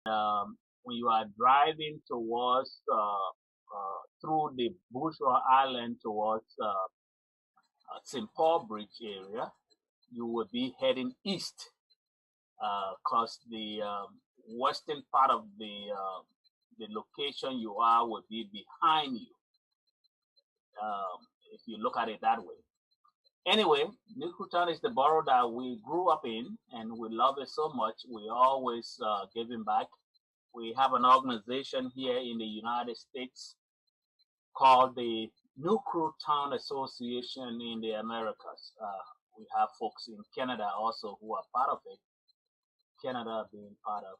When you are driving towards through the bush or island towards St. Paul Bridge area, you will be heading east because the western part of the location you are will be behind you if you look at it that way. Anyway, Newtown is the borough that we grew up in, and we love it so much. We always giving back. We have an organization here in the United States called the New Town Association in the Americas. We have folks in Canada also who are part of it. Canada being part of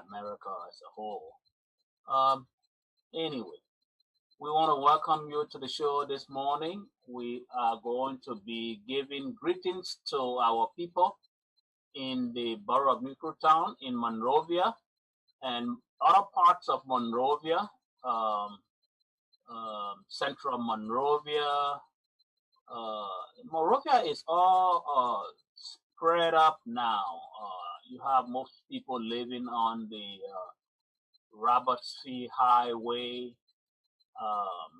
America as a whole. Um, anyway, we want to welcome you to the show this morning. We are going to be giving greetings to our people in the borough of Newtown in Monrovia and other parts of Monrovia, central Monrovia. Monrovia is all spread up now. You have most people living on the Robertsfield Highway,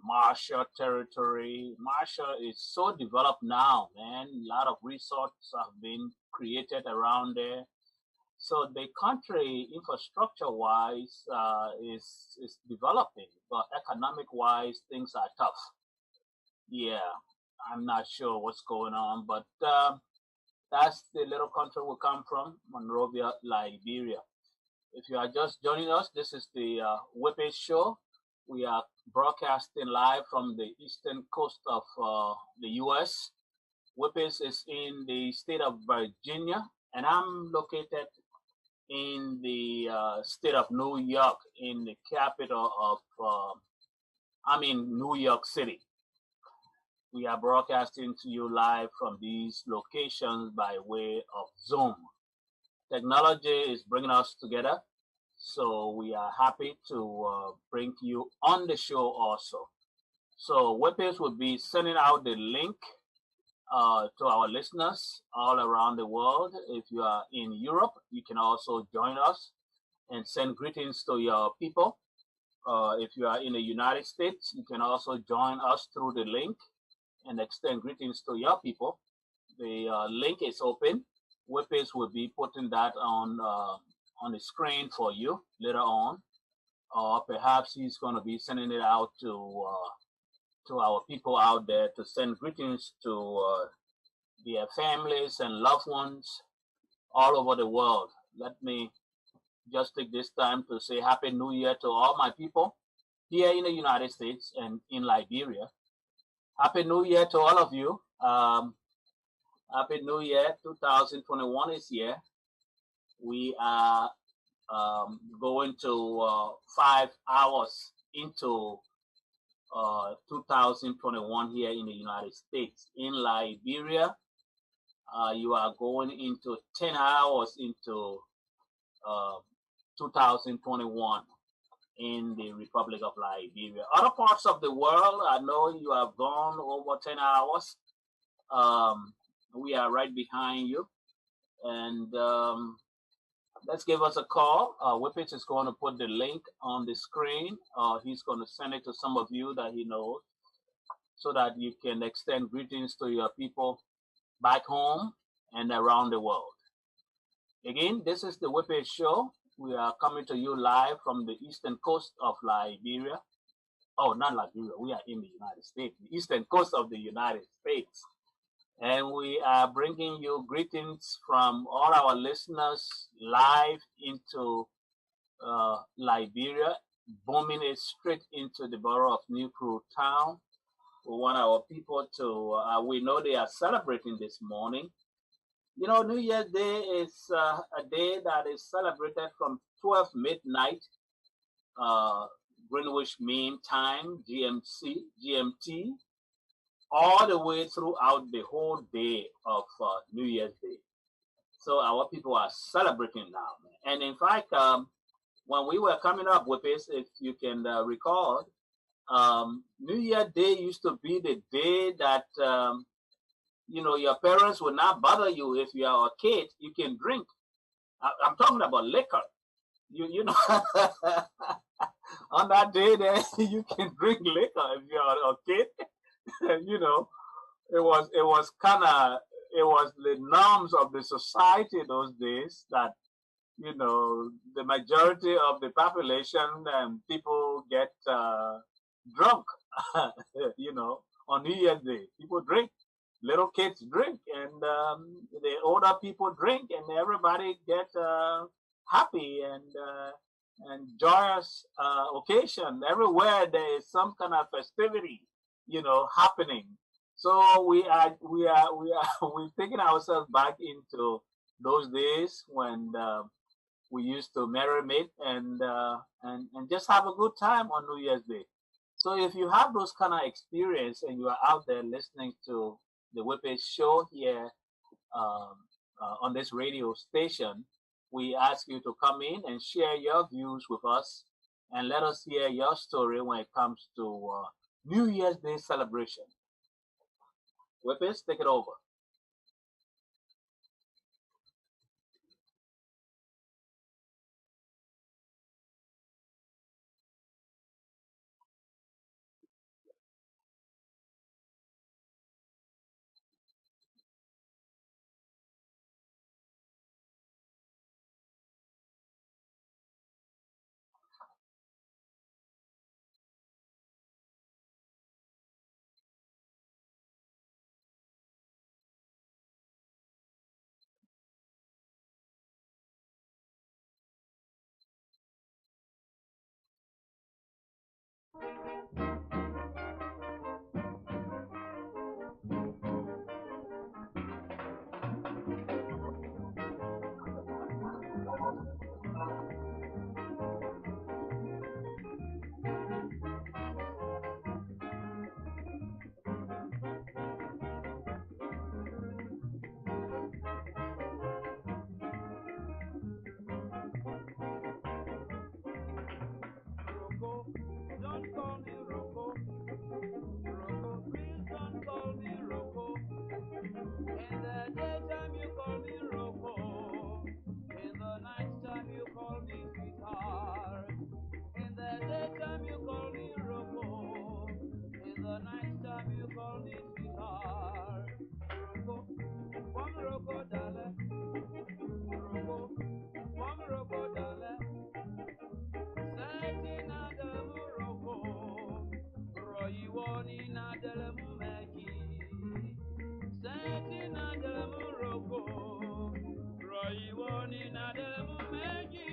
Marshall territory. Marshall is so developed now, man. A lot of resorts have been created around there. So the country, infrastructure-wise, is developing, but economic-wise, things are tough. Yeah, I'm not sure what's going on, but that's the little country we come from, Monrovia, Liberia. If you are just joining us, this is the Whippet Show. We are broadcasting live from the eastern coast of the U.S. Whippets is in the state of Virginia, and I'm located in the state of New York, in the capital of, New York City. We are broadcasting to you live from these locations by way of Zoom. Technology is bringing us together, so we are happy to bring you on the show also. So Whippets will be sending out the link to our listeners all around the world. If you are in Europe, you can also join us and send greetings to your people. If you are in the United States, you can also join us through the link and extend greetings to your people. The link is open. Whippets will be putting that on the screen for you later on, or perhaps he's going to be sending it out to our people out there to send greetings to their families and loved ones all over the world. Let me just take this time to say Happy New Year to all my people here in the United States and in Liberia. Happy New Year to all of you. Happy New Year 2021 is here. We are going to 5 hours into 2021 here in the United States. In Liberia, you are going into 10 hours into 2021 in the Republic of Liberia. Other parts of the world, I know you have gone over 10 hours. We are right behind you. And let's give us a call. Whippets is going to put the link on the screen. He's going to send it to some of you that he knows so that you can extend greetings to your people back home and around the world. Again, this is the Whippet Show. We are coming to you live from the eastern coast of Liberia. Oh, not Liberia. We are in the United States, the eastern coast of the United States. And we are bringing you greetings from all our listeners live into Liberia, booming it straight into the borough of New Town. We want our people to, we know they are celebrating this morning. You know, New Year's Day is a day that is celebrated from 12 midnight, Greenwich Mean Time, GMT, all the way throughout the whole day of New Year's Day. So our people are celebrating now. And in fact, when we were coming up with this, if you can recall, New Year's Day used to be the day that, your parents would not bother you if you are a kid, you can drink. I'm talking about liquor. you know, on that day, there you can drink liquor if you're a kid. You know, it was kind of it was the norms of the society those days that the majority of the population and people get drunk. On New Year's Day, people drink. Little kids drink, and the older people drink, and everybody get happy and joyous occasion. Everywhere there is some kind of festivity, happening. So we are we're taking ourselves back into those days when we used to marinate and just have a good time on New Year's Day. So if you have those kind of experience and you are out there listening to the Whippet show here um, on this radio station, we ask you to come in and share your views with us and let us hear your story when it comes to New Year's Day celebration. Whippets, take it over. Rocco, don't call me Rocco. Rocco, please don't call me Rocco. In the daytime you call me Rocco. In the nighttime you call me sweetheart. In the daytime you call me Rocco. In the nighttime you call me sweetheart. Rocco, one Rocco, darling. Rocco, one Rocco, darling. Setting out the Morocco, Roy warning at the Mumaki. Setting out the Morocco, Roy warning at the Mumaki.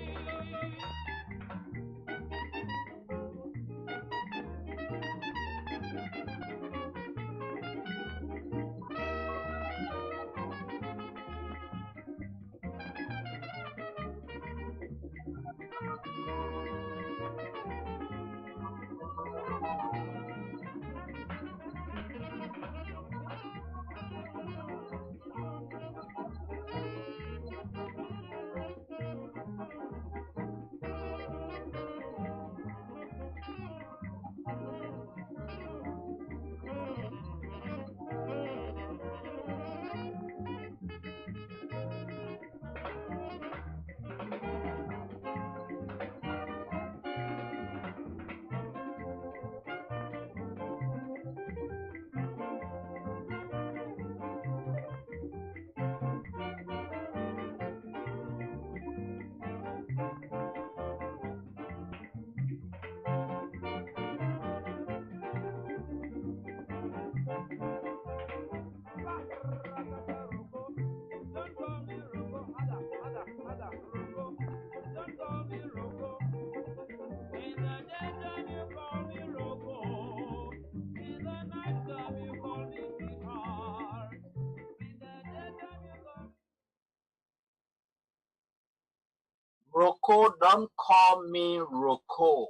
Don't call me Rocco, Hada, Rocco. Don't call me Rocco. In the daytime you call me Rocco. In the nighttime you call me sweetheart. In the daytime you call me. Rocco, don't call me Rocco.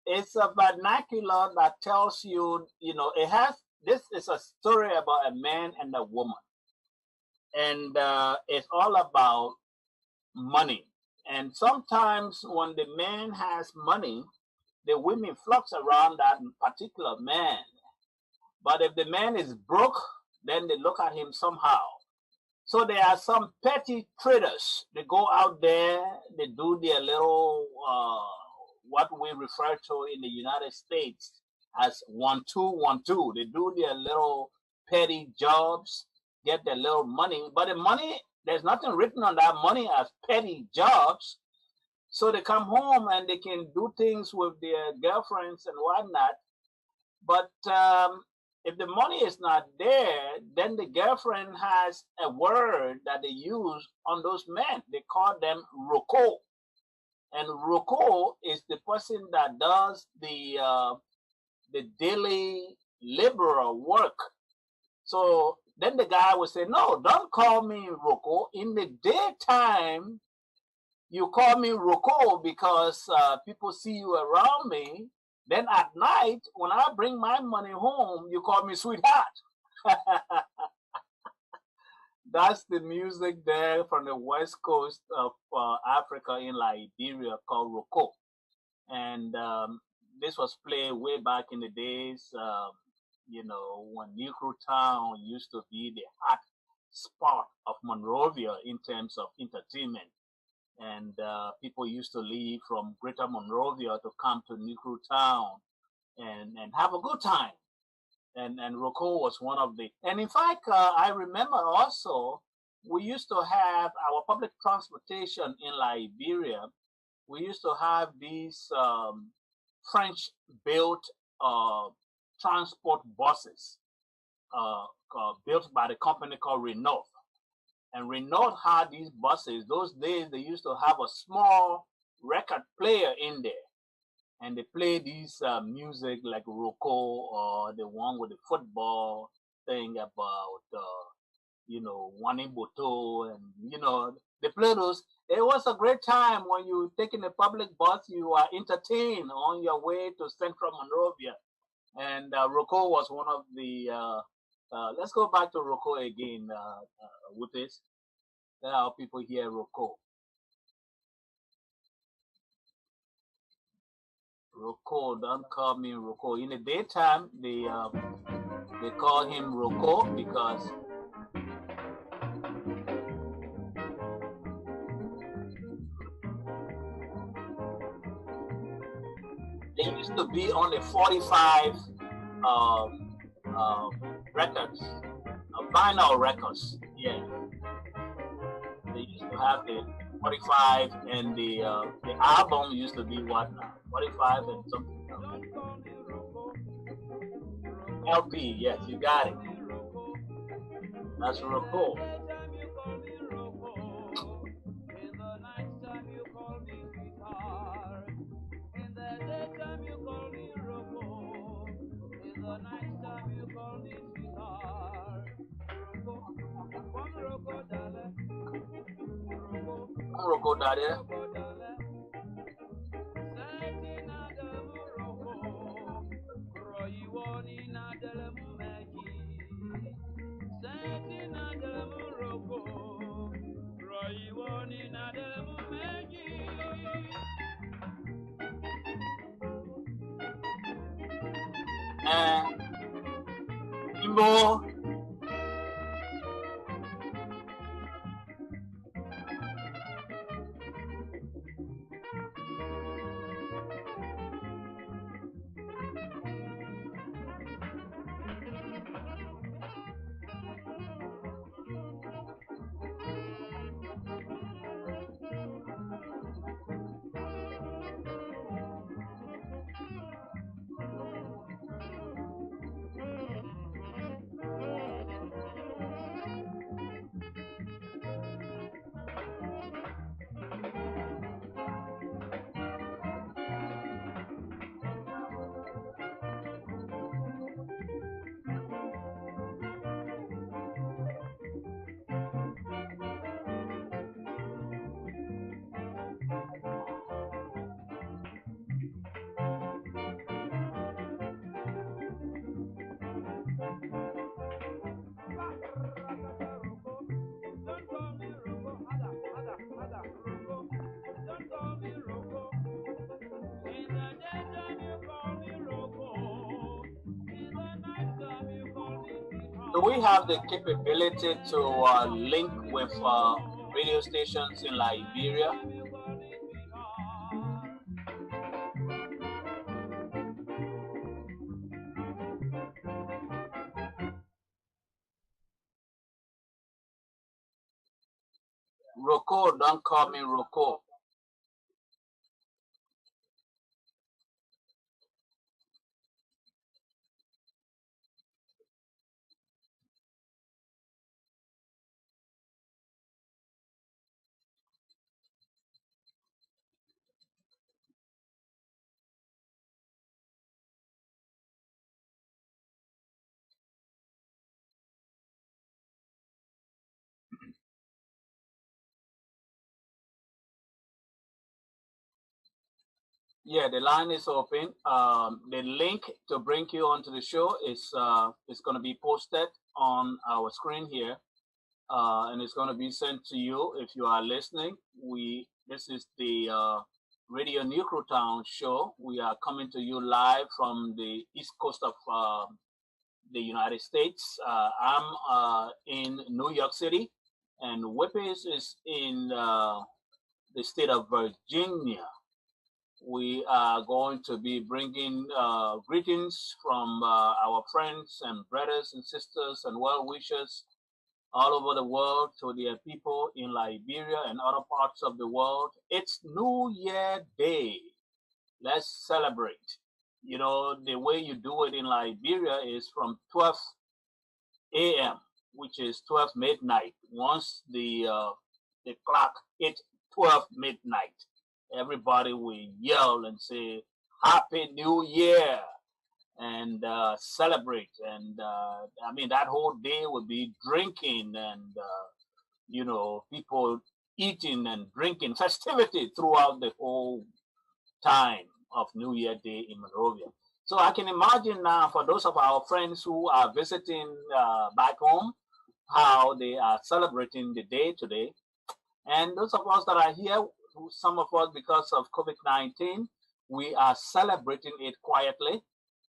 It's a vernacular that tells you, this is a story about a man and a woman, and it's all about money. And sometimes when the man has money, the women flocks around that particular man. But if the man is broke, then they look at him somehow. So there are some petty traders. They go out there, they do their little, what we refer to in the United States as 1-2-1-2. They do their little petty jobs, get their little money. But the money, there's nothing written on that money as petty jobs. So they come home and they can do things with their girlfriends and whatnot. But if the money is not there, then the girlfriend has a word that they use on those men. They call them roko. And roko is the person that does the daily laborer work. So then the guy would say, no, don't call me roko. In the daytime, you call me roko because people see you around me. Then at night, when I bring my money home, you call me sweetheart. That's the music there from the west coast of Africa in Liberia called roko. And this was played way back in the days, when Negro Town used to be the hot spot of Monrovia in terms of entertainment. And people used to leave from Greater Monrovia to come to Negro Town and have a good time. And Rocco was one of the. And in fact, I remember also we used to have our public transportation in Liberia. We used to have these French-built transport buses built by the company called Renault. And Renault had these buses. Those days, they used to have a small record player in there. And they play these music like Rocco or the one with the football thing about, Wani Boto. And, they play those. It was a great time when you take in a public bus, you are entertained on your way to Central Monrovia. And Rocco was one of the, let's go back to Rocco again with this. Let our people hear Rocco. Rocco, don't call me Rocco. In the daytime, they call him Rocco because they used to be on the 45 records, vinyl records. Yeah, they used to have the 45, and the album used to be what now? 45 and something. LP, yes, you got it. That's real cool. Rocco Daddy. Imbo. Do we have the capability to link with radio stations in Liberia. Rocco, don't call me Rocco. Yeah, the line is open. The link to bring you onto the show is going to be posted on our screen here, and it's going to be sent to you if you are listening. This is the Radio Nuclear Town show. We are coming to you live from the east coast of the United States. I'm in New York City, and Whippis is in the state of Virginia. We are going to be bringing greetings from our friends and brothers and sisters and well wishers all over the world to their people in Liberia and other parts of the world. It's New Year Day. Let's celebrate. You know, the way you do it in Liberia is from 12 a.m., which is 12 midnight. Once the clock hit 12 midnight, everybody will yell and say, Happy New Year! And celebrate. And I mean, that whole day will be drinking and, people eating and drinking, festivity throughout the whole time of New Year Day in Monrovia. So I can imagine now for those of our friends who are visiting back home, how they are celebrating the day today. And those of us that are here, some of us because of COVID-19, we are celebrating it quietly.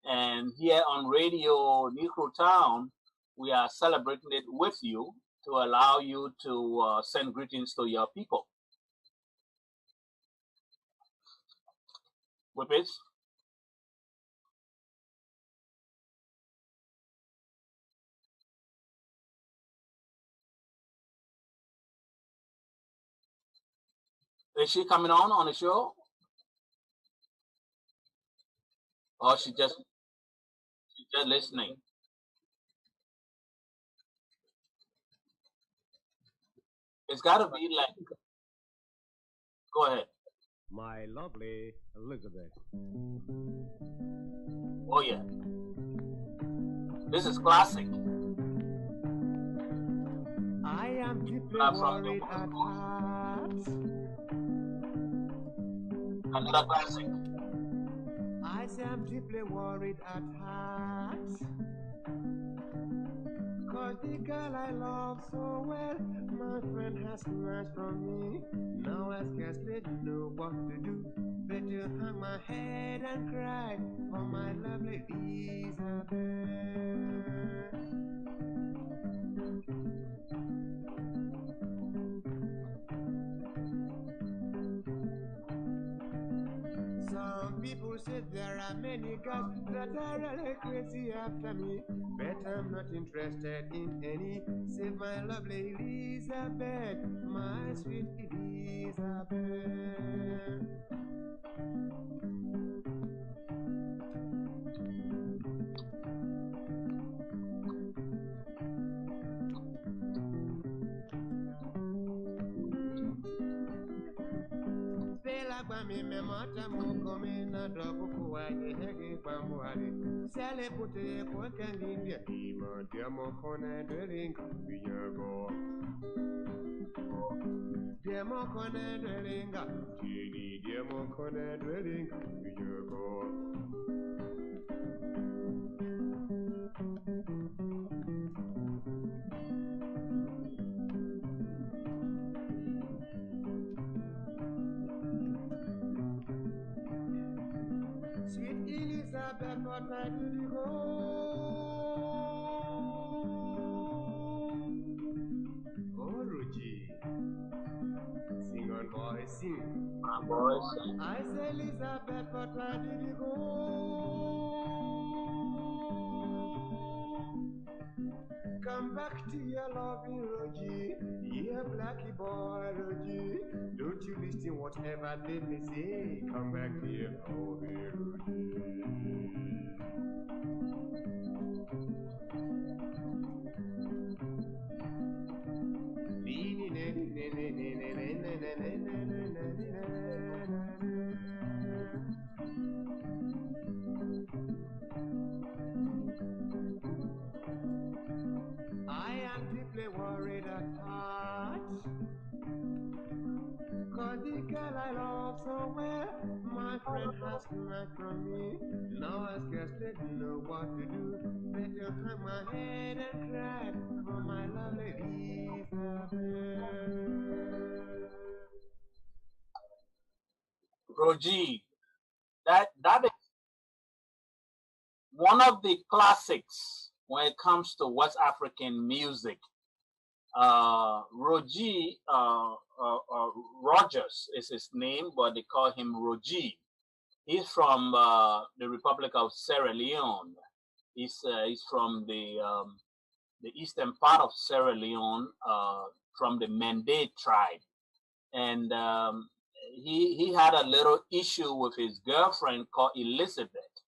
And here on Radio Nuclear Town, we are celebrating it with you to allow you to send greetings to your people. Whippets? Is she coming on the show? Or she's just listening? It's got to be like, go ahead. My lovely Elizabeth. Oh, yeah. This is classic. I am deeply worried at heart. Another classic. I say I'm deeply worried at heart. Cause the girl I love so well, my friend has snatched from me. Now I scarcely know what to do. But to hang my head and cry for my lovely Elizabeth. Some people say there are many guys that are really crazy after me, but I'm not interested in any. Save my lovely Elizabeth, my sweet Elizabeth. Me mata mukome na dobu kuwaje hegi pamuari sele pute kwa kangindia ima diamo kone dwelling biyago diamo kone dwellinga tini diamo kone dwelling biyago. Sweet Elizabeth, what I did you go? Oh, sing. My voice. I say, Elizabeth, but where did you go? Come back to your loving Rogie, yeah, Blackie boy Rogie. Don't you listen whatever they may say. Come back to your loving I am deeply worried at heart. Cause the girl I love so well, my friend has snatched from me. Now I scarcely know what to do. Better hang my head and cry for my lovely Elizabeth. Roji, that is one of the classics when it comes to West African music. Roji Rogers is his name, but they call him Roji. He's from the Republic of Sierra Leone. He's from the eastern part of Sierra Leone, from the Mende tribe, and he had a little issue with his girlfriend called Elizabeth,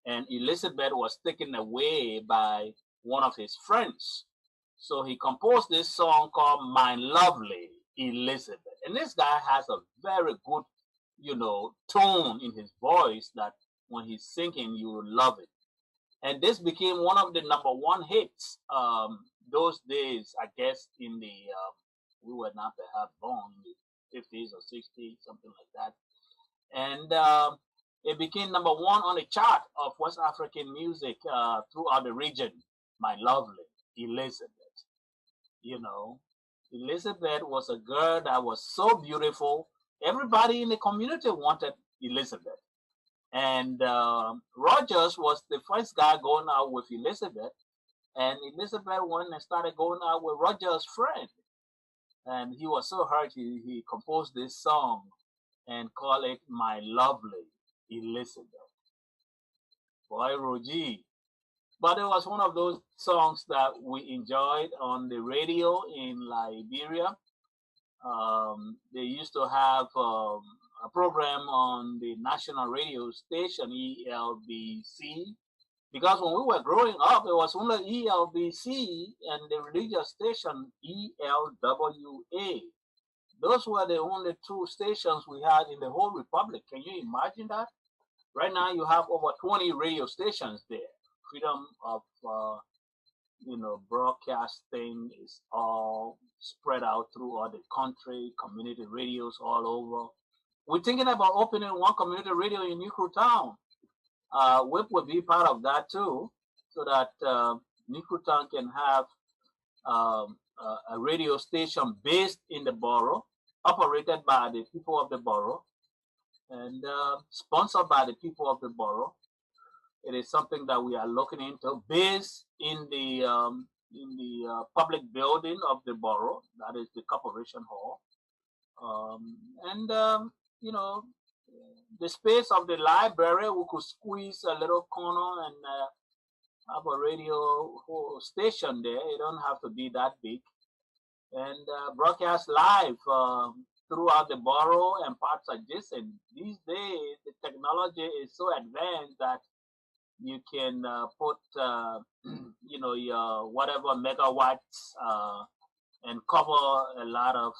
and Elizabeth was taken away by one of his friends. So he composed this song called My Lovely Elizabeth. And this guy has a very good, tone in his voice that when he's singing, you will love it. And this became one of the number one hits those days, I guess, we were not perhaps born in the 50s or 60s, something like that. And it became number one on the chart of West African music throughout the region. My Lovely Elizabeth. You know, Elizabeth was a girl that was so beautiful. Everybody in the community wanted Elizabeth. And Rogers was the first guy going out with Elizabeth. And Elizabeth went and started going out with Rogers' friend. And he was so hurt, he composed this song and called it My Lovely Elizabeth. Boy, Roji. But it was one of those songs that we enjoyed on the radio in Liberia. They used to have a program on the national radio station, ELBC, because when we were growing up, it was only ELBC and the religious station, ELWA. Those were the only two stations we had in the whole republic. Can you imagine that? Right now, you have over 20 radio stations there. Freedom of broadcasting is all spread out throughout the country, community radios all over. We're thinking about opening one community radio in Nuclear Town. WIP will be part of that too, so that Nuclear Town can have a radio station based in the borough, operated by the people of the borough, and sponsored by the people of the borough. It is something that we are looking into, based in the public building of the borough, that is the Corporation Hall, and the space of the library. We could squeeze a little corner and have a radio station there. It don't have to be that big, and broadcast live throughout the borough and parts adjacent. These days, the technology is so advanced that you can put your whatever megawatts and cover a lot of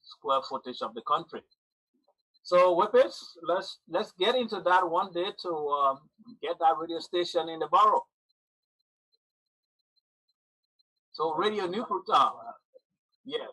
square footage of the country. So with this, let's get into that one day to get that radio station in the borough. So Radio Newport Town, yeah.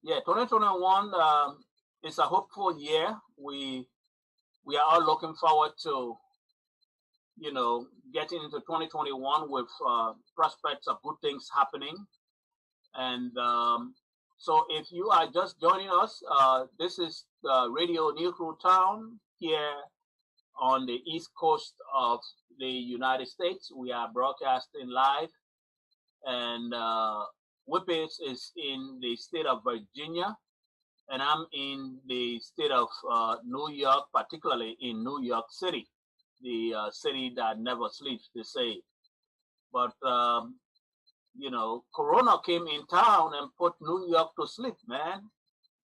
Yeah, 2021 is a hopeful year. We are all looking forward to getting into 2021 with prospects of good things happening. And so if you are just joining us, this is Radio New Crew Town here on the east coast of the United States. We are broadcasting live, and Whippets is in the state of Virginia, and I'm in the state of New York, particularly in New York City, the city that never sleeps, they say. But Corona came in town and put New York to sleep, man.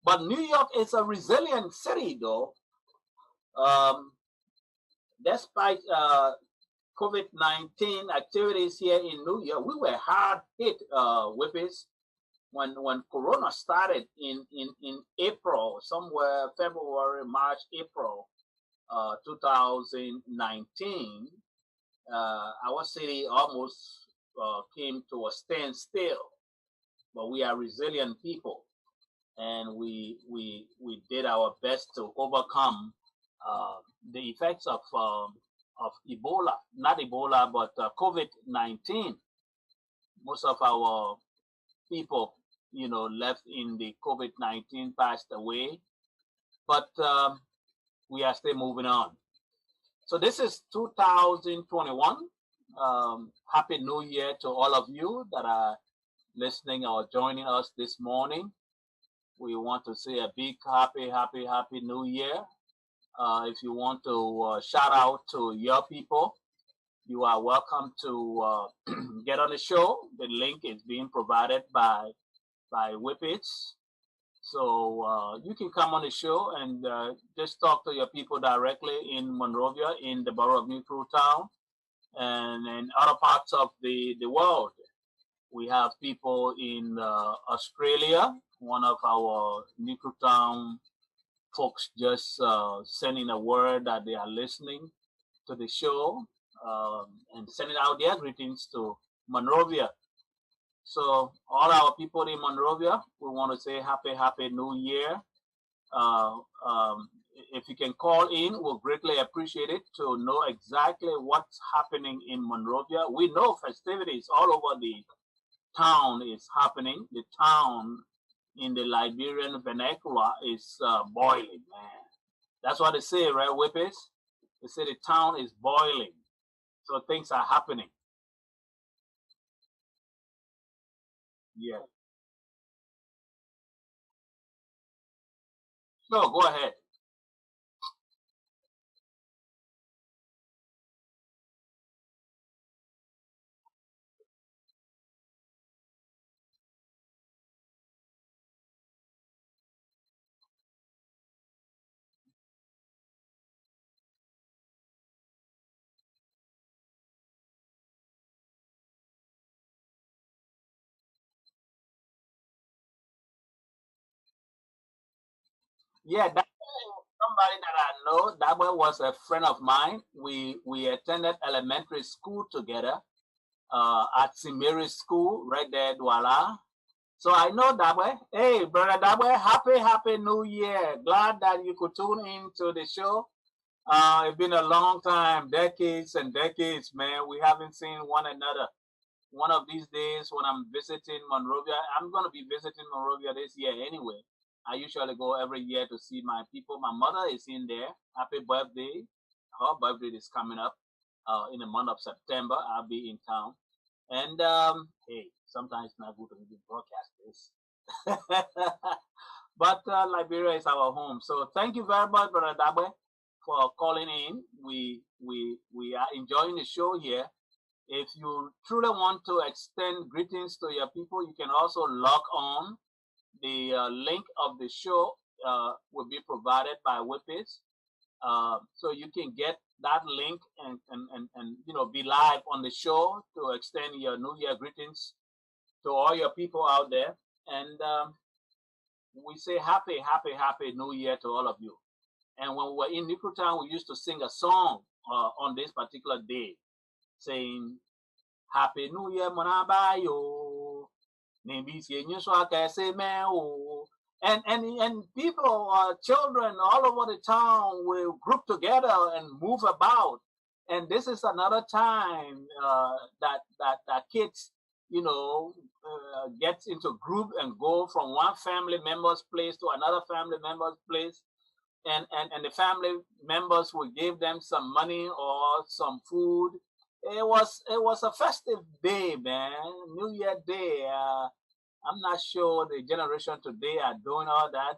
But New York is a resilient city, though. Despite COVID-19 activities here in New York, we were hard hit with this when Corona started in April, somewhere February, March, April 2019. Our city almost came to a standstill, but we are resilient people, and we did our best to overcome the effects of Ebola, not Ebola, but COVID-19. Most of our people, left in the COVID-19 passed away, but we are still moving on. So this is 2021. Happy New Year to all of you that are listening or joining us this morning. We want to say a big happy New Year. If you want to shout out to your people, you are welcome to get on the show. The link is being provided by Whippets. So you can come on the show and just talk to your people directly in Monrovia, in the borough of New Crew Town, and in other parts of the world. We have people in Australia. One of our New Crew Town folks just sending a word that they are listening to the show and sending out their greetings to Monrovia. So all our people in Monrovia, we want to say happy New Year. If you can call in, we'll greatly appreciate it to know exactly what's happening in Monrovia. We know festivities all over the town is happening. The town in the Liberian vernacular is boiling, man. That's what they say, right, Whippets? They say the town is boiling. So things are happening. Yeah. So go ahead. Yeah, that somebody that I know. That one was a friend of mine. We attended elementary school together at St. Mary's School right there at Douala. So I know that way. Hey, brother, that way, happy New Year. Glad that you could tune in to the show. It's been a long time, decades and decades, man. We haven't seen one another. One of these days when I'm visiting Monrovia, I'm going to be visiting Monrovia this year anyway. I usually go every year to see my people. My mother is in there. Happy birthday. Her birthday is coming up in the month of September. I'll be in town. And hey, sometimes it's not good to even broadcast this. But Liberia is our home. So thank you very much, Brother Dabe, for calling in. We are enjoying the show here. If you truly want to extend greetings to your people, you can also log on. The link of the show will be provided by Whippets. So you can get that link and be live on the show to extend your New Year greetings to all your people out there. And we say happy New Year to all of you. And when we were in Town, we used to sing a song on this particular day, saying, Happy New Year, Monabayo. And people, children all over the town will group together and move about And this is another time that kids, get into group and go from one family member's place to another family member's place, and the family members will give them some money or some food. It was a festive day, man. New Year Day. I'm not sure the generation today are doing all that,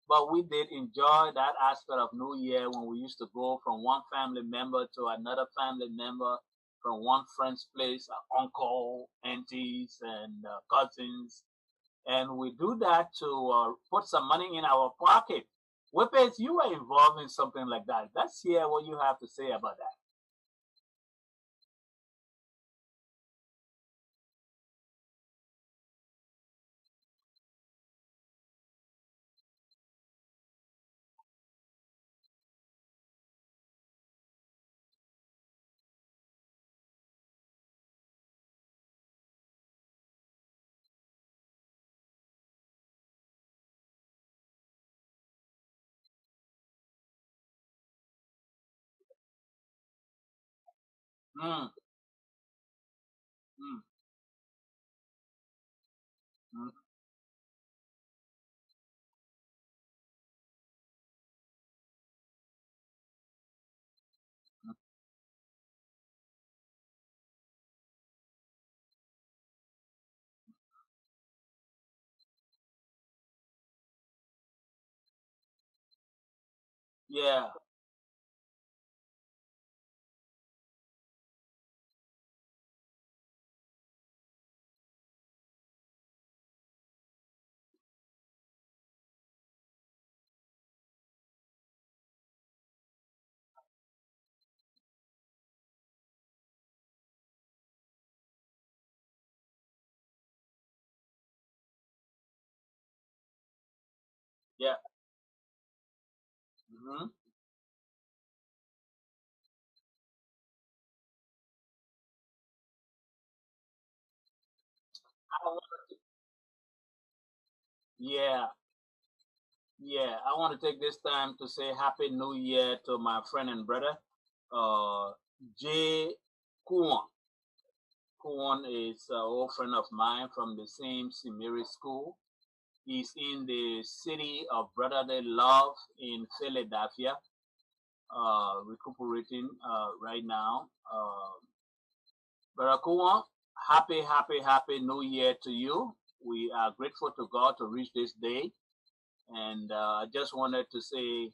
but we did enjoy that aspect of New Year when we used to go from one family member to another family member, from one friend's place, uncle, aunties, and cousins. And we do that to put some money in our pocket. Whippets, you were involved in something like that. Let's hear what you have to say about that. Mm, mm, mm, mm. Yeah, yeah. Hmm. Yeah, yeah. I want to take this time to say Happy New Year to my friend and brother, uh, Jay Kuan. Kuan is an old friend of mine from the same Simiri school. He's in the city of brotherly love in Philadelphia, recuperating right now. Barakuan, happy, happy, happy New Year to you. We are grateful to God to reach this day. And I just wanted to say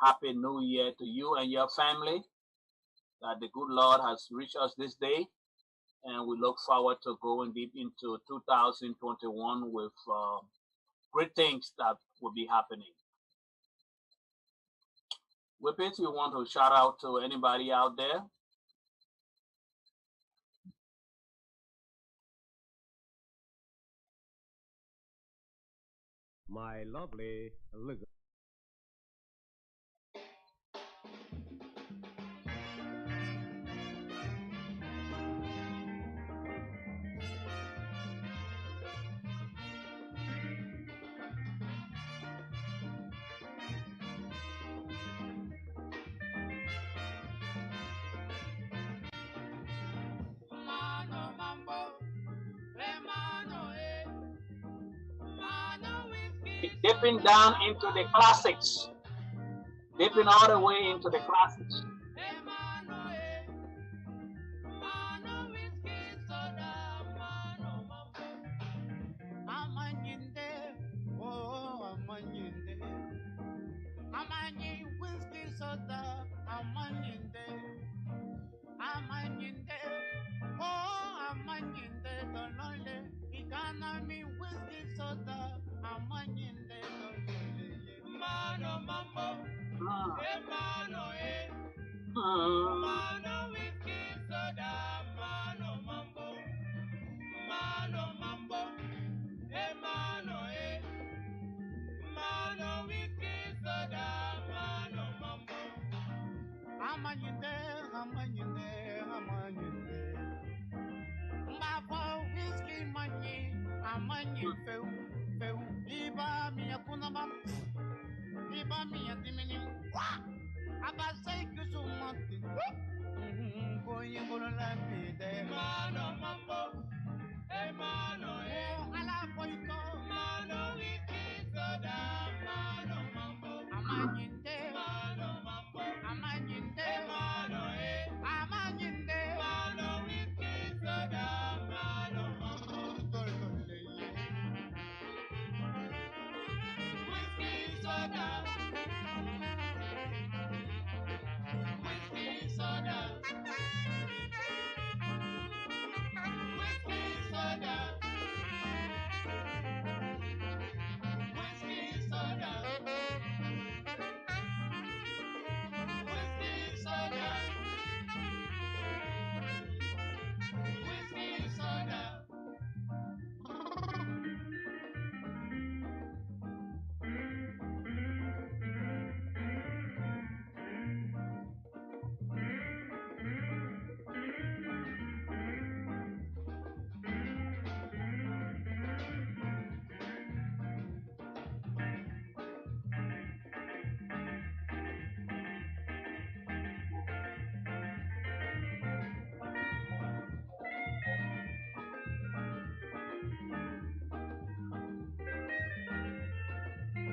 Happy New Year to you and your family. That the good Lord has reached us this day. And we look forward to going deep into 2021 with great things that will be happening. With it, we want to shout out to anybody out there. My lovely Elizabeth. Mano mambo, mano mano whiskey Dipping soda, down into the mano mambo, classics, dipping all the mano way into mambo, the classics. mano mano whiskey soda, mano mambo. Amanyinde, oh amanyinde, amanyi whiskey soda, amanyinde, amanyinde, oh amanyinde, dolole, ikana mi whiskey soda, amanyinde, dolole, mano mambo, Mm, mano mm. mano whiskey soda, mano mambo, mano mambo, mano mano whiskey soda, mano mambo. Amanyinde, amanyinde, amanyinde. Mbafo whiskey money, amanyi feu, feu. Iba mi akuna bam, iba mi atimini. Wah! Abasai kusumati.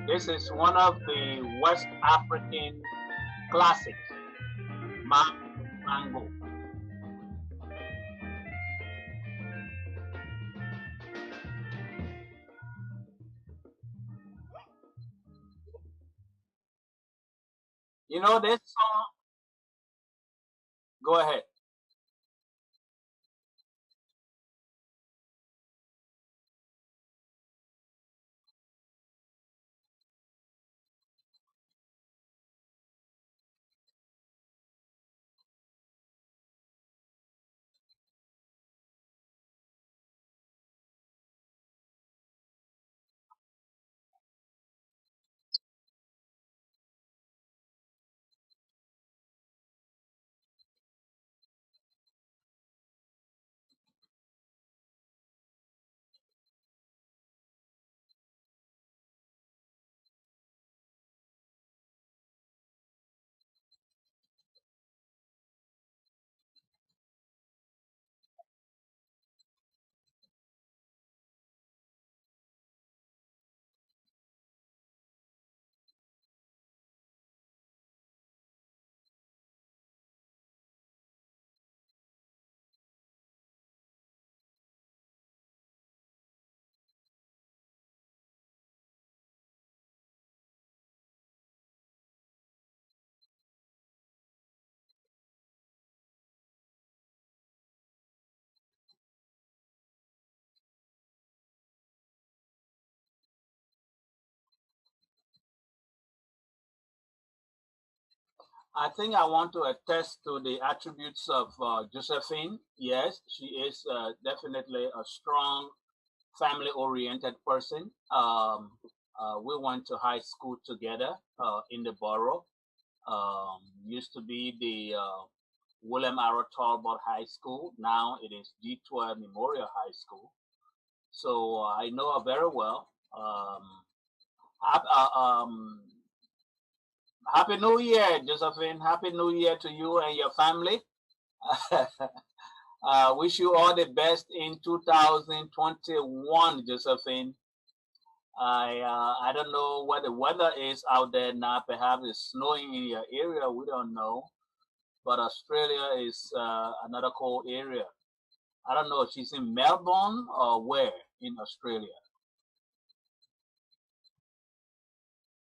This is one of the West African classics, mango. You know this song? Go ahead. I think I want to attest to the attributes of Josephine. Yes, she is definitely a strong, family oriented person. We went to high school together in the borough. Used to be the William Arrow Talbot High School. Now it is D12 Memorial High School. So I know her very well. Hap- uh, um, Happy New Year, Josephine. Happy New Year to you and your family. Wish you all the best in 2021, Josephine. I don't know what the weather is out there now. Perhaps it's snowing in your area. We don't know. But Australia is another cold area. I don't know if she's in Melbourne or where in Australia.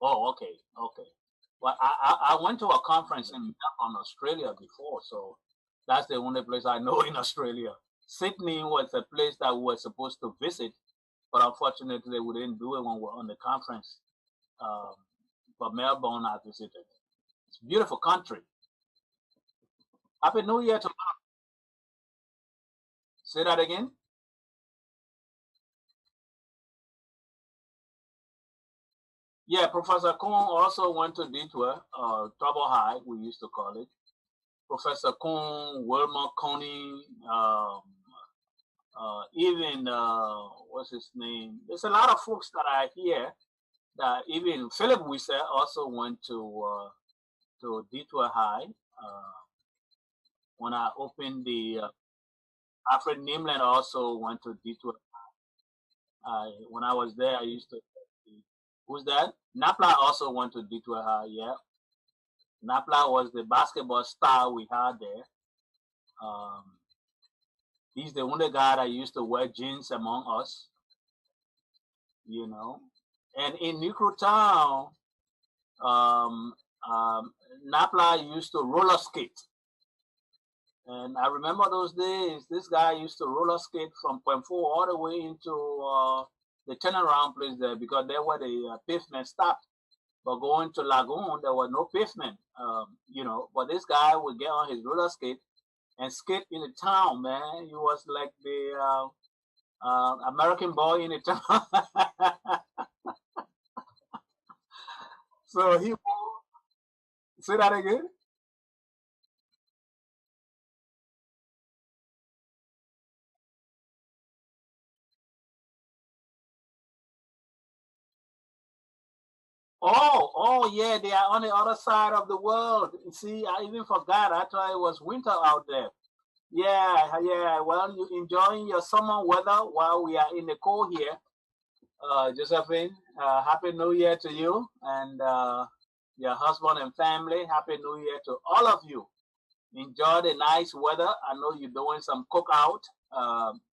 Oh, okay, okay. Well, I went to a conference in Melbourne, Australia before, so that's the only place I know in Australia. Sydney was a place that we were supposed to visit, but unfortunately we didn't do it when we were on the conference. Um, but Melbourne, I visited. It's a beautiful country. Happy New Year to say that again. Yeah, Professor Kuhn also went to Detour, Trouble High, we used to call it. Professor Kuhn, Wilma Coney, even what's his name? There's a lot of folks that are here. That even Philip Wisser also went to Detour High. When I opened the Alfred Nimland also went to Detour. When I was there, I used to. Who's that? Napla also went to Detour High. Yeah, Napla was the basketball star we had there. Um, he's the only guy that used to wear jeans among us, you know. And in Nuclear Town, um, um, Napla used to roller skate. And I remember those days, this guy used to roller skate from Point 4 all the way into the turnaround place there because there where the pavement stopped. But going to Lagoon, there was no pavement, But this guy would get on his roller skate and skate in the town, man. He was like the American boy in the town. So he say that again. Oh, yeah, they are on the other side of the world. You see, I even forgot. I thought it was winter out there. Yeah, yeah. Well, you enjoying your summer weather while we are in the cold here. Josephine, Happy New Year to you and your husband and family. Happy New Year to all of you. Enjoy the nice weather. I know you're doing some cookout,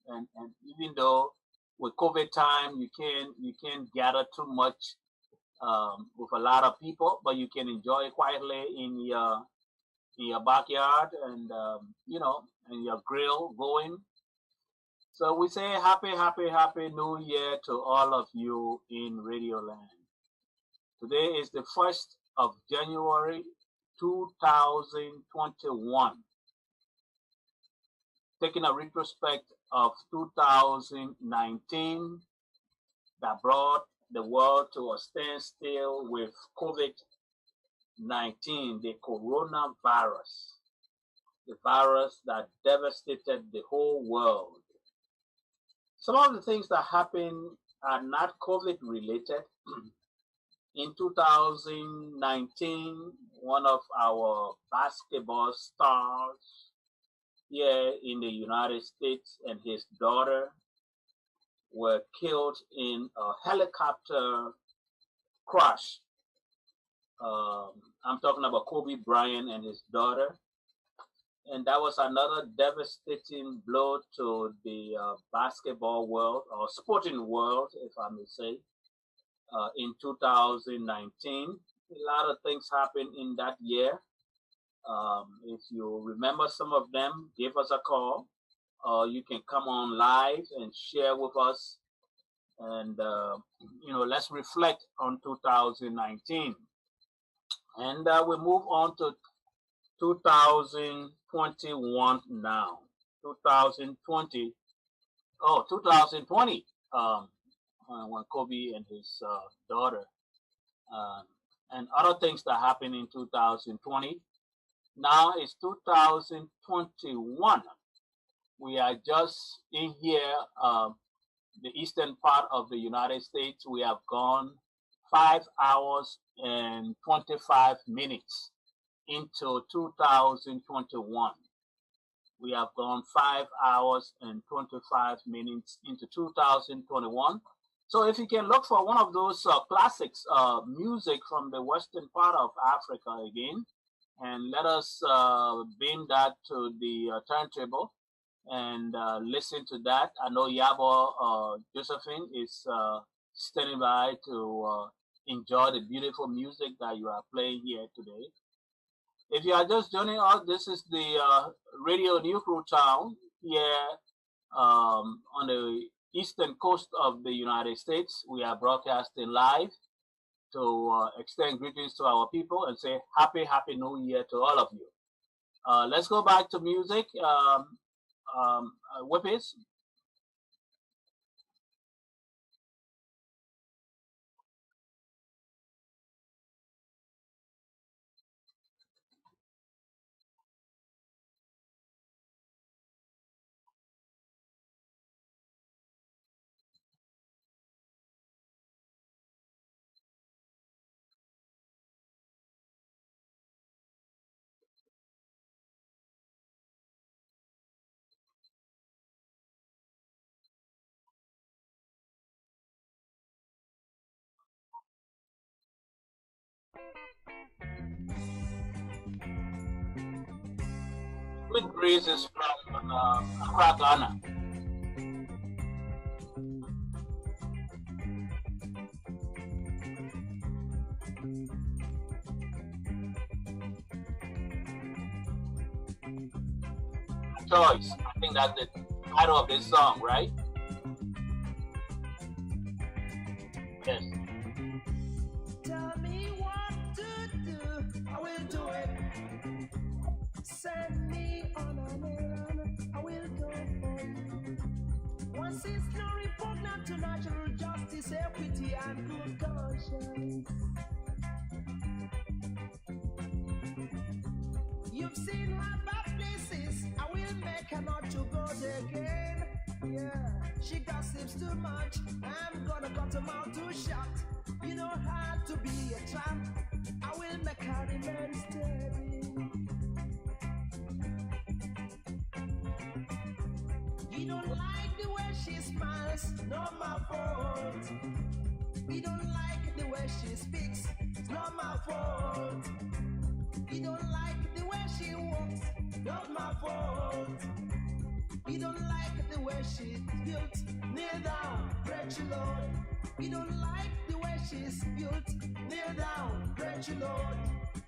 and even though with COVID time you can't gather too much with a lot of people, but you can enjoy it quietly in your backyard and and your grill going. So we say happy, happy, happy New Year to all of you in Radio Land. Today is the 1st of January 2021. Taking a retrospect of 2019 that brought the world to a standstill with COVID 19, the coronavirus, the virus that devastated the whole world. Some of the things that happened are not COVID related. In 2019, one of our basketball stars here in the United States and his daughter were killed in a helicopter crash. I'm talking about Kobe Bryant and his daughter. And that was another devastating blow to the basketball world or sporting world, if I may say, in 2019. A lot of things happened in that year. If you remember some of them, give us a call. You can come on live and share with us. And, let's reflect on 2019. And we move on to 2021 now. 2020. Oh, 2020. When Kobe and his daughter and other things that happened in 2020. Now it's 2021. We are just in here, the eastern part of the United States. We have gone 5 hours and 25 minutes into 2021. We have gone 5 hours and 25 minutes into 2021. So if you can look for one of those classics music from the western part of Africa again, and let us beam that to the turntable and listen to that. I know Yabo Josephine is standing by to enjoy the beautiful music that you are playing here today. If you are just joining us, this is the Radio New Crew Town here on the eastern coast of the United States. We are broadcasting live to extend greetings to our people and say happy, happy New Year to all of you. Let's go back to music. Whippies. Sweet Breeze is from Accra, Ghana. choice. I think that's the title of this song, right? Yes. Tell me what to do, I will do it. Send me on an errand, I will go for you. Once it's no repugnant to natural justice, equity, and good conscience. You've seen her bad places, I will make her not to go there again. Yeah, she gossips too much, I'm gonna cut her mouth too shut. You know how to be a tramp, I will make her remain steady. You don't like the way she smiles, not my fault. You don't like the way she speaks, it's not my fault. You don't like the way she walks, not my fault. You don't like the way she's built, kneel down, pray to Lord. You don't like the way she's built, kneel down, pray to Lord.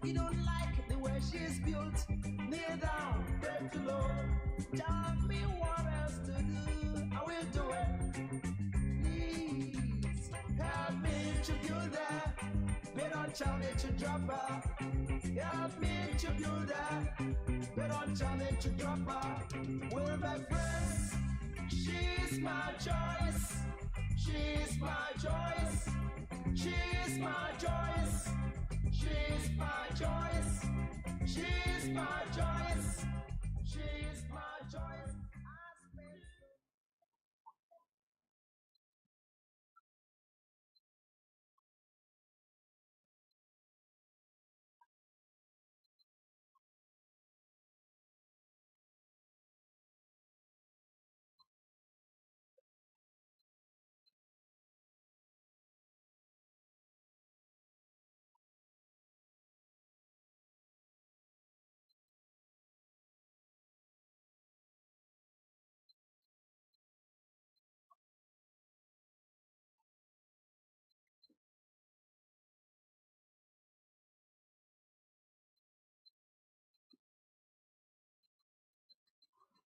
You don't like the way she's built, kneel down, pray to Lord. Tell me what else to do, I will do it. Please help me to build that. But don't tell me to drop her. Help me to build that. But don't tell me to drop her. Well, my friends, she's my choice. She's my choice. She's my choice. She's my choice. She's my choice. She's my choice.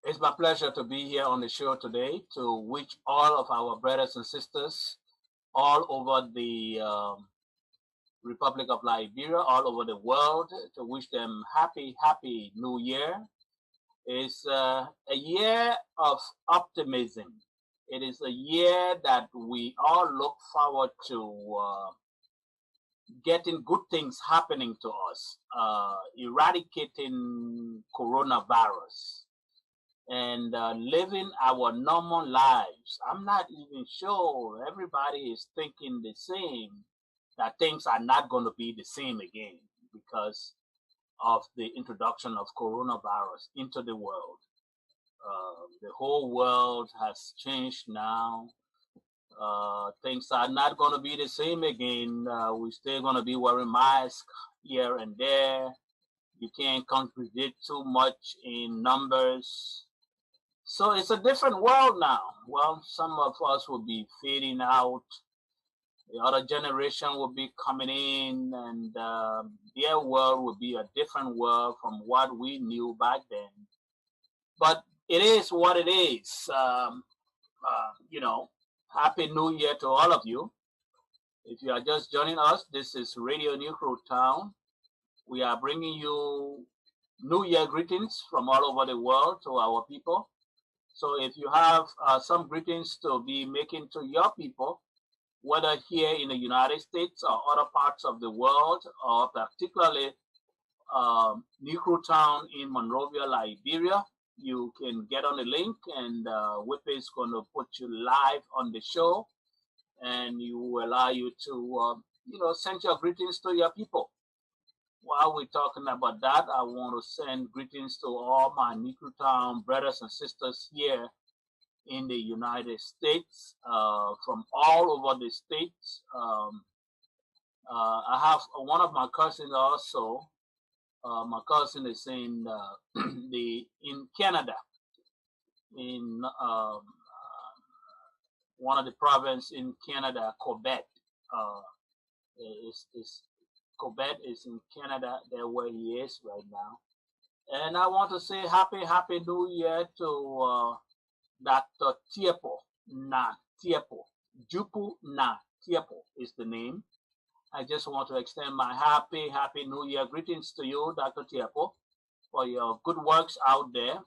It's my pleasure to be here on the show today to wish all of our brothers and sisters all over the Republic of Liberia, all over the world, to wish them happy New Year. It's a year of optimism. It is a year that we all look forward to getting good things happening to us, eradicating coronavirus and living our normal lives. I'm not even sure everybody is thinking the same, that things are not going to be the same again because of the introduction of coronavirus into the world. The whole world has changed now. Things are not going to be the same again. We're still going to be wearing masks here and there. You can't congregate too much in numbers. So it's a different world now. Well, some of us will be fading out. The other generation will be coming in, and their world will be a different world from what we knew back then. But it is what it is. You know, Happy New Year to all of you. If you are just joining us, this is Radio New Crew Town. We are bringing you New Year greetings from all over the world to our people. So if you have some greetings to be making to your people, whether here in the United States or other parts of the world, or particularly New Crew Town in Monrovia, Liberia, you can get on the link, and Whip is going to put you live on the show, and you will allow you to, send your greetings to your people. While we're talking about that, I want to send greetings to all my New Crew Town brothers and sisters here in the United States, from all over the states. I have one of my cousins also. My cousin is in in Canada, in one of the province in Canada, Quebec. Is Quebec is in Canada, there where he is right now. And I want to say happy New Year to Dr. Tiepo Na Tiepo. Jupu Na Tiepo is the name. I just want to extend my happy New Year greetings to you, Dr. Tiepo, for your good works out there.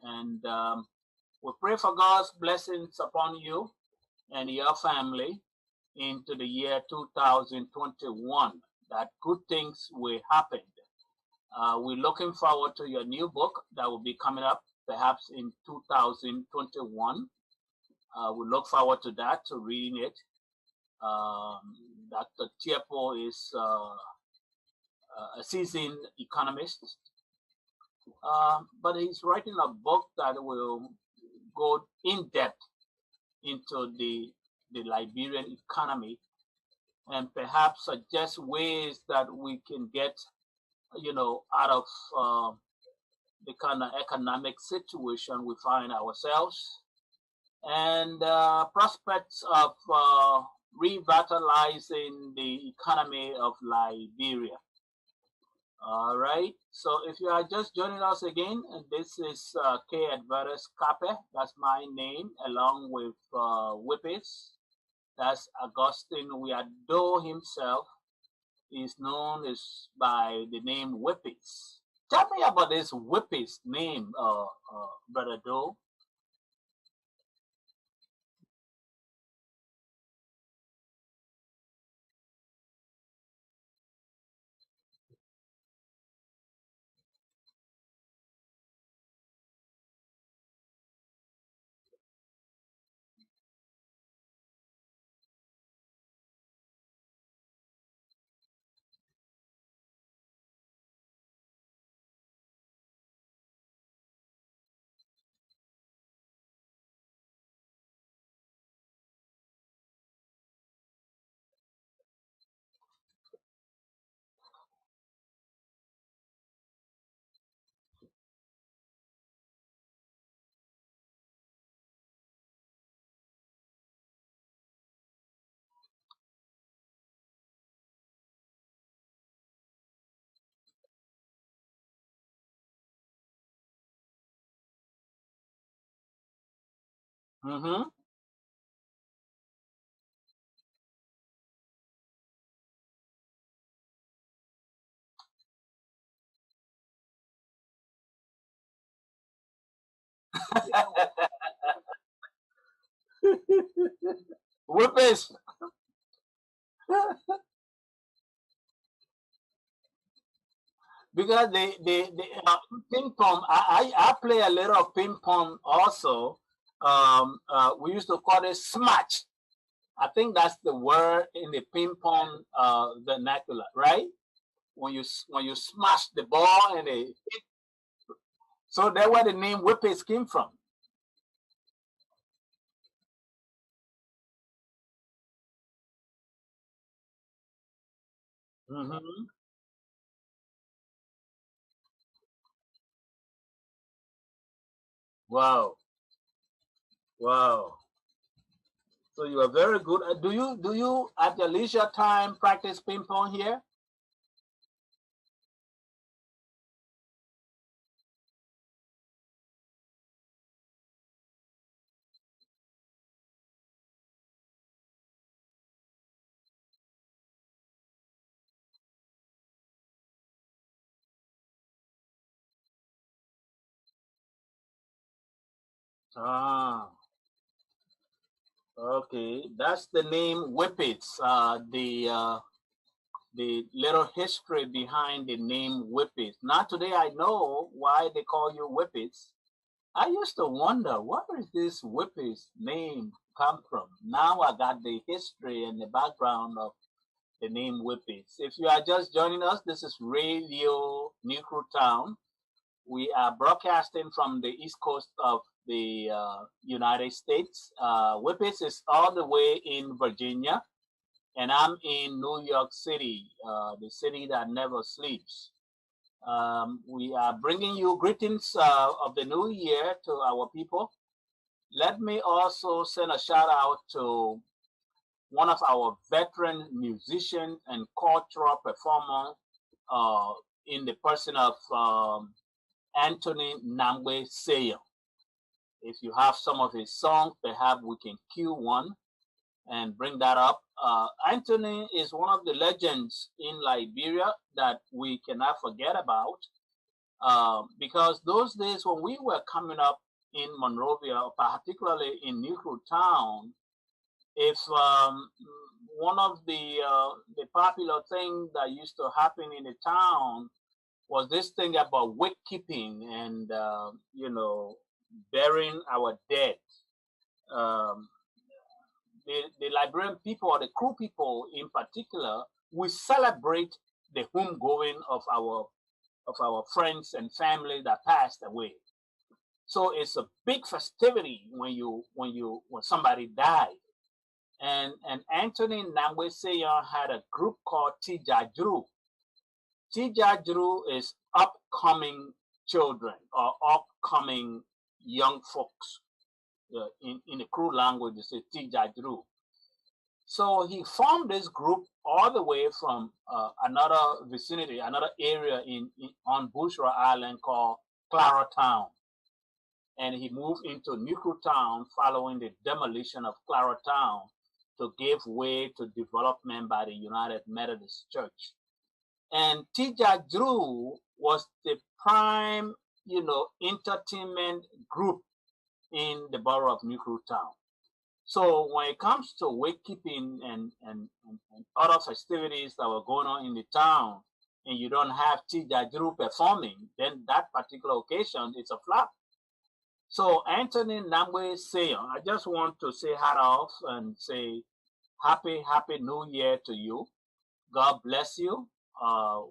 And we pray for God's blessings upon you and your family into the year 2021, that good things will happen. We're looking forward to your new book that will be coming up perhaps in 2021. We look forward to that, to reading it. Dr. Tiepo is a seasoned economist, but he's writing a book that will go in depth into the Liberian economy and perhaps suggest ways that we can get, out of the kind of economic situation we find ourselves, and prospects of revitalizing the economy of Liberia. All right. So if you are just joining us again, this is K. Advertis Cape. That's my name, along with Whippets. That's Augustine Wiado himself. Is known as by the name Whippets. Tell me about this Whippets name, Brother Doe. Mm-hmm. Whippets. Because ping pong, I play a little of ping pong also. We used to call it smash. I think that's the word in the ping pong vernacular, right? When you smash the ball and they, so that's where the name Whippets came from. Hmm. Wow, wow. So you are very good. Do you at your leisure time practice ping pong here? Ah, okay. That's the name Whippets. The little history behind the name Whippets. Now today I know why they call you Whippets. I used to wonder where is this Whippets name come from. Now I got the history and the background of the name Whippets. If you are just joining us, this is Radio New Town. We are broadcasting from the east coast of the United States. Whippets is all the way in Virginia, and I'm in New York City, the city that never sleeps. We are bringing you greetings of the new year to our people. Let me also send a shout out to one of our veteran musicians and cultural performers in the person of Anthony Nangwe Seyo. If you have some of his songs, perhaps we can cue one and bring that up. Anthony is one of the legends in Liberia that we cannot forget about, because those days when we were coming up in Monrovia, particularly in Nuclear Town, if one of the popular things that used to happen in the town was this thing about wake keeping and burying our dead. Um, the Liberian people, or the Crew people in particular, we celebrate the homegoing of our friends and family that passed away. So it's a big festivity when somebody died. And Anthony Nangwe Seyon had a group called Tijajru. Tijajru is upcoming children or upcoming young folks. In the Crew language, they say Tijajru. So he formed this group all the way from another vicinity, another area on Bushra Island called Clara Town. And he moved into Nuclear Town following the demolition of Clara Town to give way to development by the United Methodist Church. And Tija Drew was the prime, entertainment group in the borough of Nuclear Town. So when it comes to wake keeping and other festivities that were going on in the town, and you don't have Tija Drew performing, then that particular occasion is a flop. So Anthony Nangwe Seyon, I just want to say hat off and say happy New Year to you. God bless you.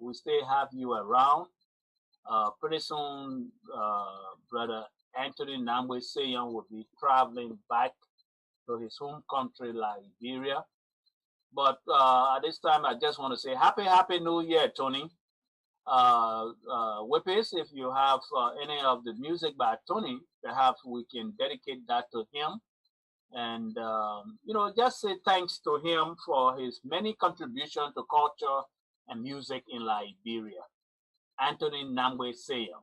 We still have you around. Pretty soon, Brother Anthony Nangwe Seyon will be traveling back to his home country, Liberia. But at this time, I just want to say happy New Year, Tony. Whippers, if you have any of the music by Tony, perhaps we can dedicate that to him. And, just say thanks to him for his many contributions to culture and music in Liberia. Anthony Nangwe Seyo.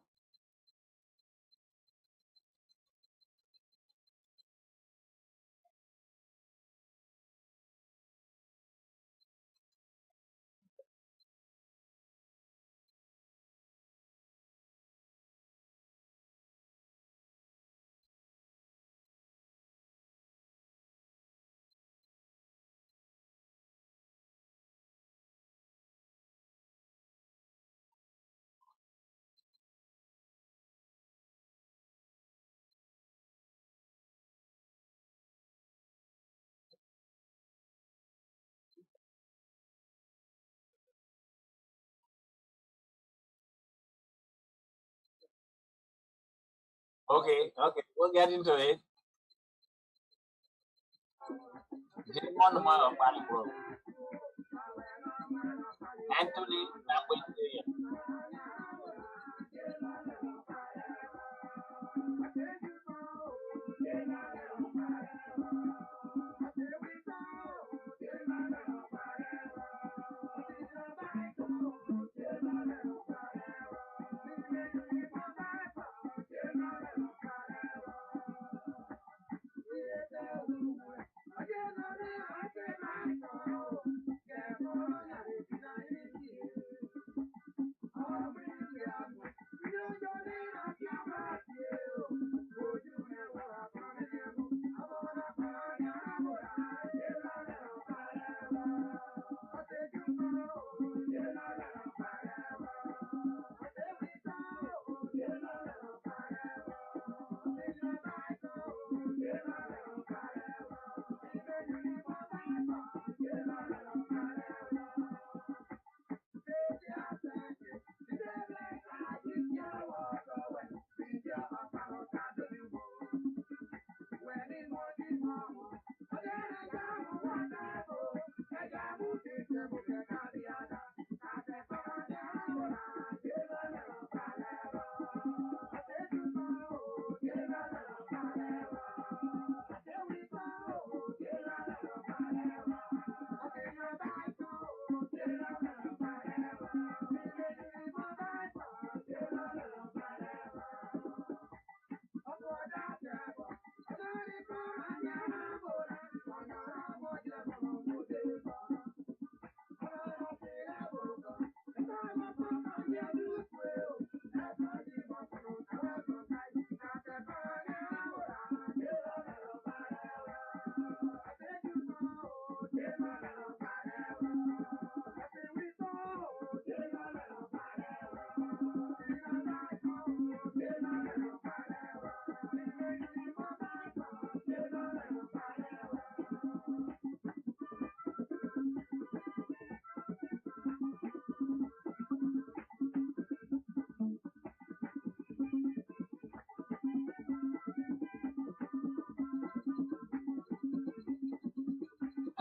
Okay, we'll get into it. Anthony Nangwe Seyo.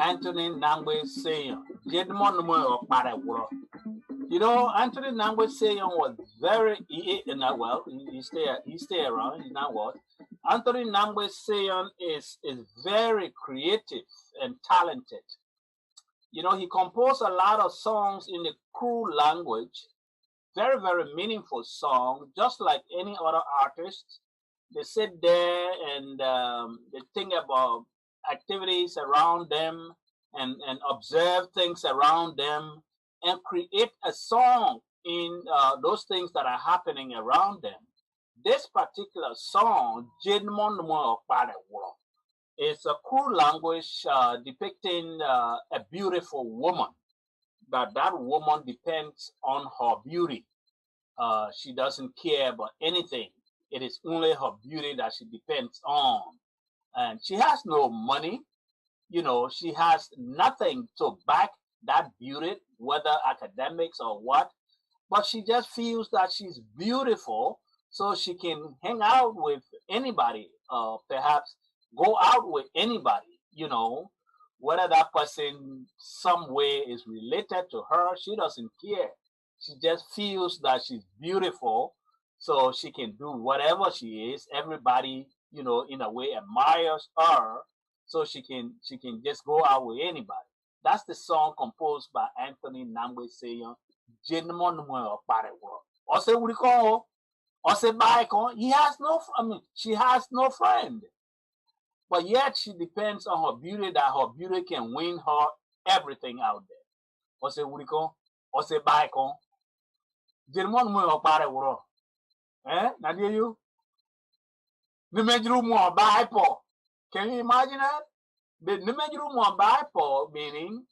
Anthony Nangwe Seyon. You know, Anthony Nangwe Seyon was very well. He stay around. He's not what. Anthony Nangwe Seyon is very creative and talented. You know, he composed a lot of songs in the Kru language, very, very meaningful song, just like any other artist. They sit there and they think about activities around them and observe things around them and create a song in those things that are happening around them. This particular song, it's a cool language depicting a beautiful woman. That woman depends on her beauty. She doesn't care about anything. It is only her beauty that she depends on. And she has no money. You know, she has nothing to back that beauty, whether academics or what. But she just feels that she's beautiful, so she can hang out with anybody, perhaps go out with anybody, you know, whether that person some way is related to her, she doesn't care. She just feels that she's beautiful, so she can do whatever she is. Everybody, you know, in a way admires her, so she can just go out with anybody. That's the song composed by Anthony Nangwe Seyon. Ose Wuriko, Ose Baiko, he has no, I mean, she has no friend. But yet she depends on her beauty, that her beauty can win her everything out there. Ose Wuriko, Ose Baiko, Jermon Mo Pare Wuro. Nadia you? Nimejru Mo Baipo. Can you imagine that? The Nimejru Mo Baipo meaning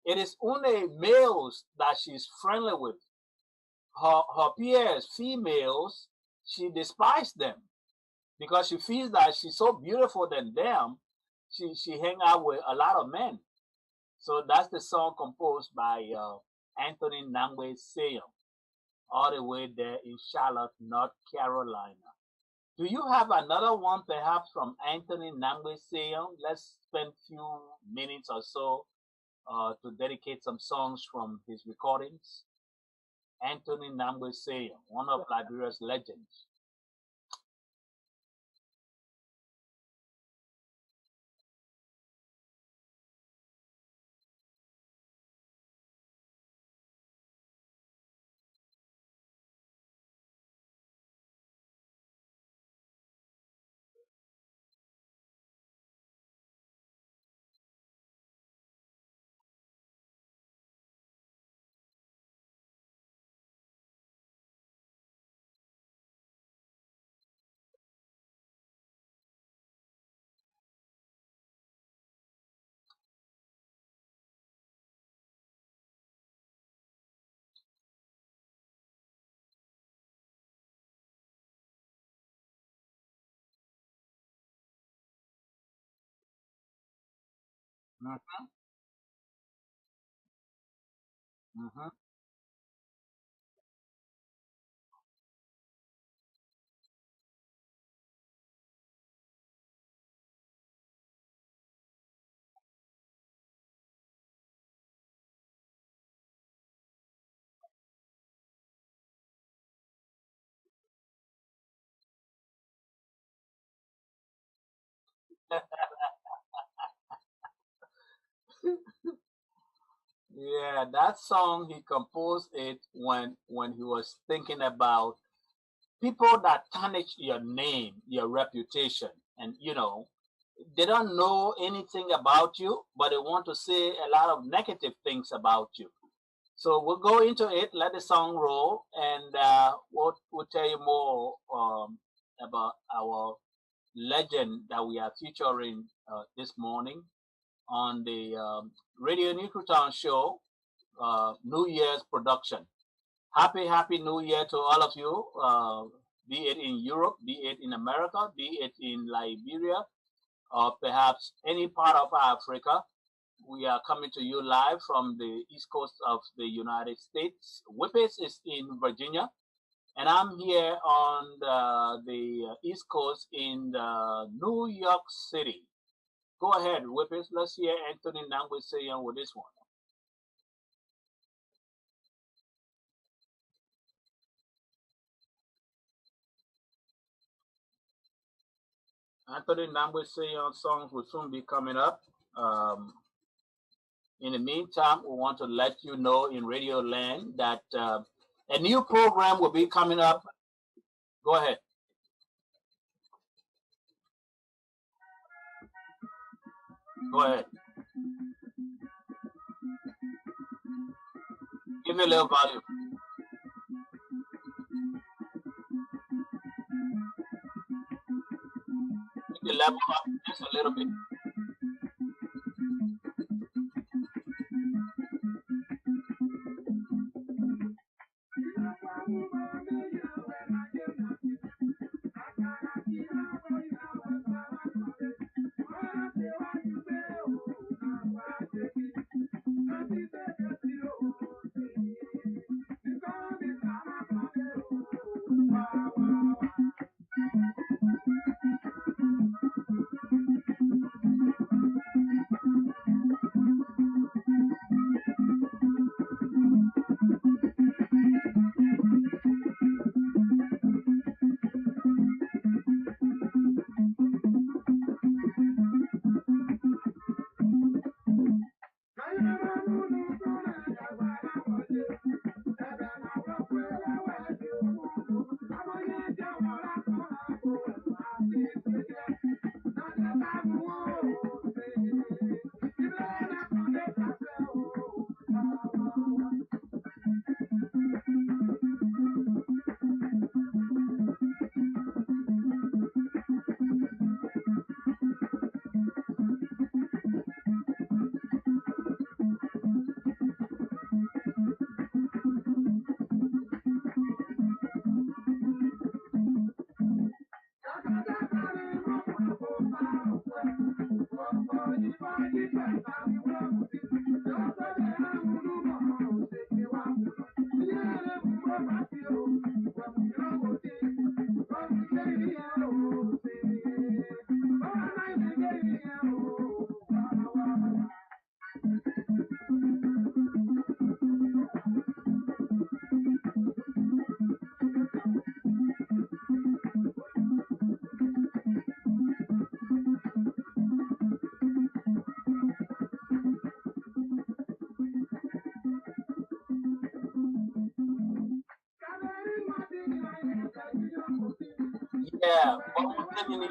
it is only males that she's friendly with. Her peers, females, she despises them because she feels that she's so beautiful than them. She hang out with a lot of men. So that's the song composed by Anthony Nangwe Seyon, all the way there in Charlotte, North Carolina. Do you have another one perhaps from Anthony Nangwe Seyon? Let's spend a few minutes or so to dedicate some songs from his recordings. Anthony Nangwe Seyon, one of Liberia's legends. Mm-hmm, mm-hmm. Yeah, that song he composed it when he was thinking about people that tarnish your name, your reputation, and you know, they don't know anything about you, but they want to say a lot of negative things about you. So we'll go into it, let the song roll, and we'll tell you more about our legend that we are featuring this morning on the Radio Newtown show, New Year's production. Happy New Year to all of you, be it in Europe, be it in America, be it in Liberia, or perhaps any part of Africa. We are coming to you live from the east coast of the United States. Whippets is in Virginia, and I'm here on the east coast in New York City. Go ahead, Whippets. Let's hear Anthony Nangwe saying with this one. Anthony Nangwe saying songs will soon be coming up. In the meantime, we want to let you know in Radio Land that a new program will be coming up. Go ahead. Go ahead. Give me a little volume. Make the level up just a little bit.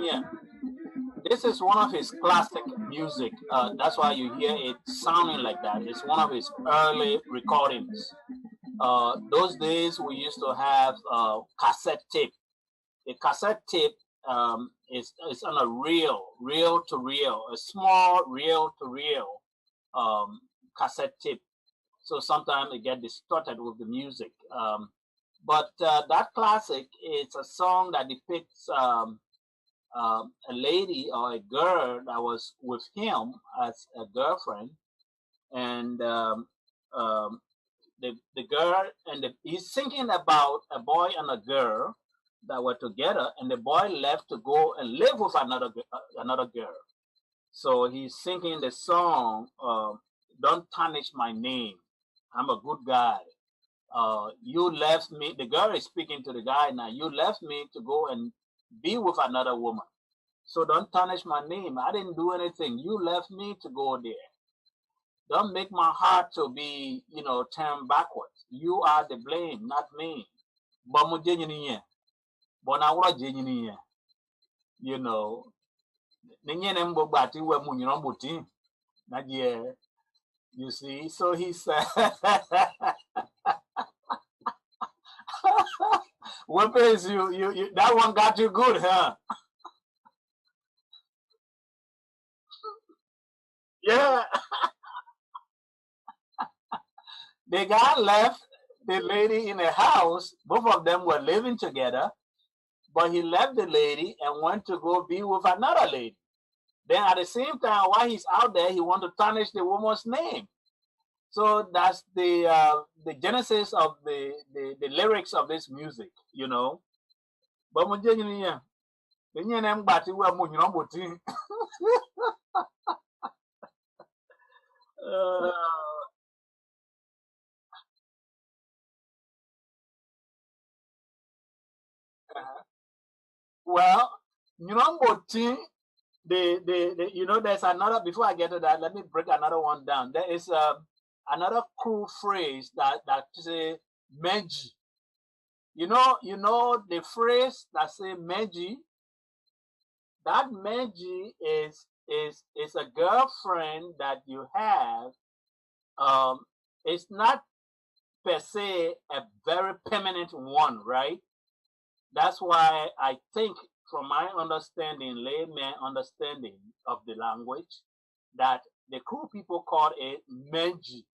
Yeah, this is one of his classic music. That's why you hear it sounding like that. It's one of his early recordings. Those days we used to have cassette tape. The cassette tape is on a reel to reel, a small reel to reel cassette tape. So sometimes it get distorted with the music. But that classic is a song that depicts a lady or a girl that was with him as a girlfriend, and the girl and he's thinking about a boy and a girl that were together, and the boy left to go and live with another girl. So he's singing the song, "Don't tarnish my name. I'm a good guy. You left me." The girl is speaking to the guy now. "You left me to go and be with another woman. So don't tarnish my name. I didn't do anything. You left me to go there. Don't make my heart to be, turned backwards. You are the blame, not me." You know, you see. So he said, "What is you? That one got you good, huh?" Yeah. The guy left the lady in a house. Both of them were living together, but he left the lady and went to go be with another lady. Then at the same time, while he's out there, he wanted to tarnish the woman's name. So that's the genesis of the lyrics of this music, But Uh, well, you know, Moti, there's another. Before I get to that, let me break another one down. There is another cool phrase that say "meji." The phrase that say "meji." That meji is a girlfriend that you have. Um, it's not per se a very permanent one, right? That's why I think, from my understanding, layman understanding of the language, that the Kru people call it Menji.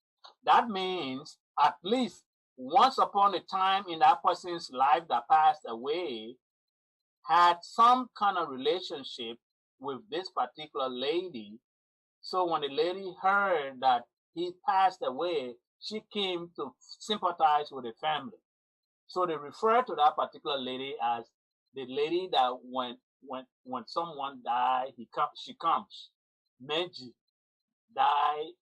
That means at least once upon a time in that person's life that passed away, had some kind of relationship with this particular lady. So when the lady heard that he passed away, she came to sympathize with the family. So they refer to that particular lady as the lady that when someone die, she comes. Meji die.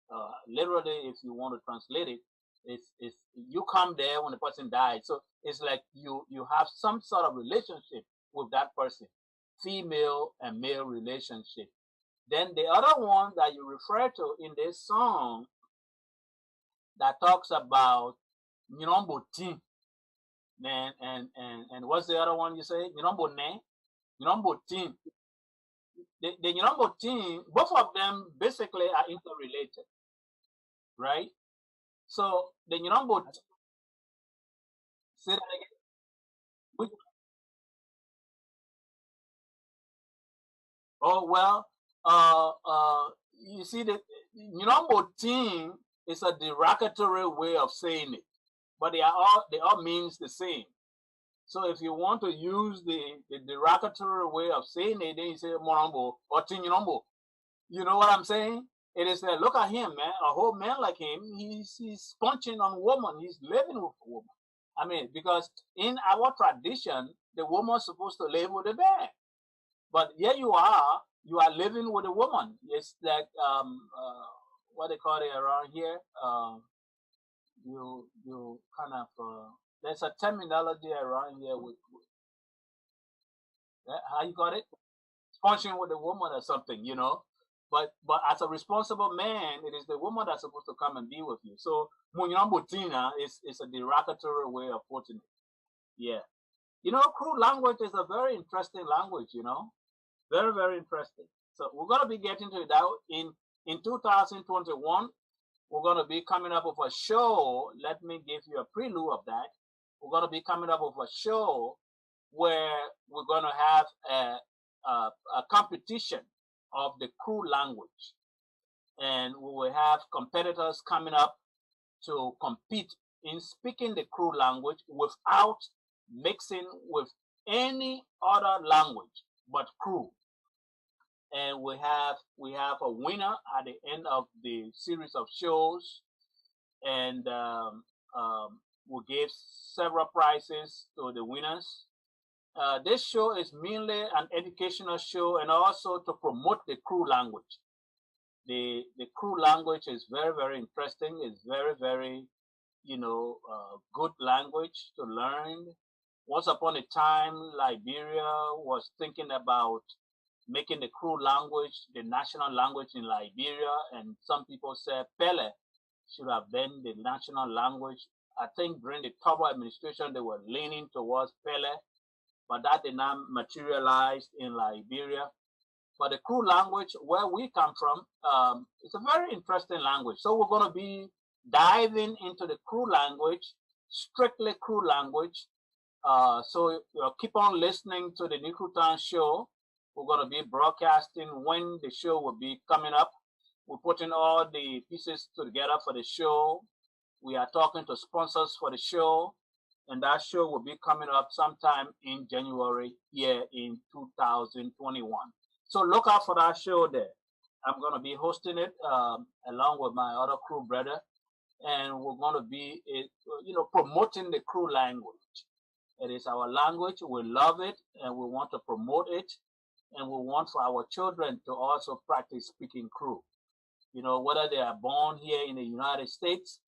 Literally, if you want to translate it, it's you come there when the person died. So it's like you have some sort of relationship with that person, female and male relationship. Then the other one that you refer to in this song that talks about Nyirombo Tin, and what's the other one you say? Nyirombo Ne, Nyirombo Tin. The Nyirombo Tin, both of them basically are interrelated, right? So the Nyirombo, say that again. Which, oh well, you see the Nyirombo Tin is a derogatory way of saying it, but they all means the same. So if you want to use the derogatory way of saying it, then you say Morombo or Tinyombo. You know what I'm saying? It is that look at him, man. A whole man like him, he's punching on woman. He's living with a woman. I mean, because in our tradition, the woman's supposed to live with the man. But here you are living with a woman. It's like what they call it around here. You kind of there's a terminology around here with how you got it? Punching with a woman or something. But as a responsible man, it is the woman that's supposed to come and be with you. So Munyambutina is a derogatory way of putting it. Yeah. Kru language is a very interesting language. Very, very interesting. So we're gonna be getting to that in 2021. We're gonna be coming up with a show. Let me give you a prelude of that. We're gonna be coming up with a show where we're going to have a competition of the Kru language. And we will have competitors coming up to compete in speaking the Kru language without mixing with any other language but Kru. And we have a winner at the end of the series of shows, and we'll give several prizes to the winners. This show is mainly an educational show and also to promote the Kru language. The Kru language is very, very interesting. It's very, very, good language to learn. Once upon a time, Liberia was thinking about making the Kru language the national language in Liberia, and some people said Pele should have been the national language. I think during the Tobo administration, they were leaning towards Pele, but that did not materialize in Liberia. But the Kru language, where we come from, it's a very interesting language. So we're going to be diving into the Kru language, strictly Kru language. So keep on listening to the Nikru Town show. We're going to be broadcasting when the show will be coming up. We're putting all the pieces together for the show. We are talking to sponsors for the show, and that show will be coming up sometime in January here in 2021. So look out for that show there. I'm going to be hosting it along with my other Kru brother, and we're going to be, promoting the Kru language. It is our language. We love it, and we want to promote it, and we want for our children to also practice speaking Kru. whether they are born here in the United States.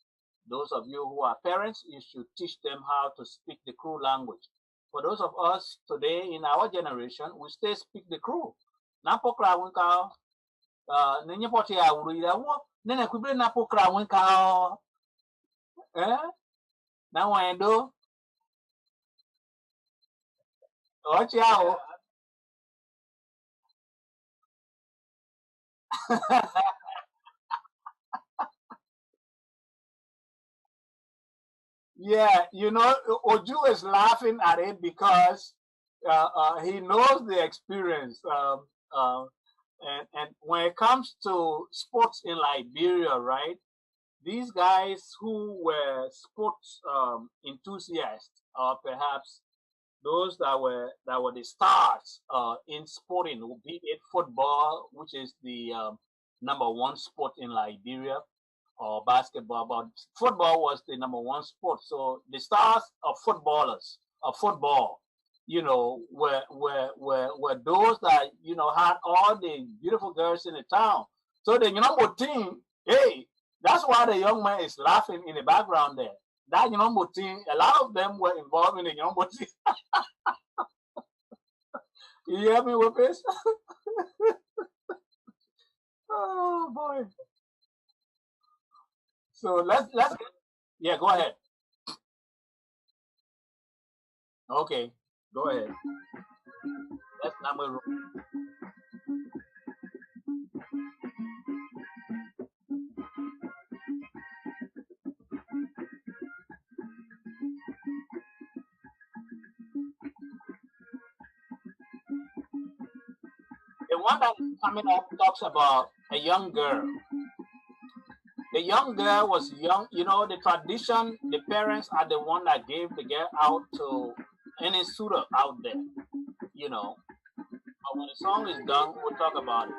Those of you who are parents, you should teach them how to speak the Kru language. For those of us today in our generation, we still speak the Kru. Napokra winka, nenye poti ya uri da wo, nene kubre napokra winka, na wendo, ochi ao. Yeah, Oju is laughing at it because he knows the experience. And when it comes to sports in Liberia, right? These guys who were sports enthusiasts, or perhaps those that were the stars in sporting, be it football, which is the number one sport in Liberia, or basketball, but football was the number one sport. So the stars of footballers of football, were those that had all the beautiful girls in the town. So the number team, hey, that's why the young man is laughing in the background there. That number team, a lot of them were involved in the number team. You hear me with this? Oh boy. So let's yeah, go ahead. Okay, go ahead. That's number. The one that is coming up talks about a young girl. The young girl was young. The tradition, the parents are the one that gave the girl out to any suitor out there. But when the song is done, we'll talk about it.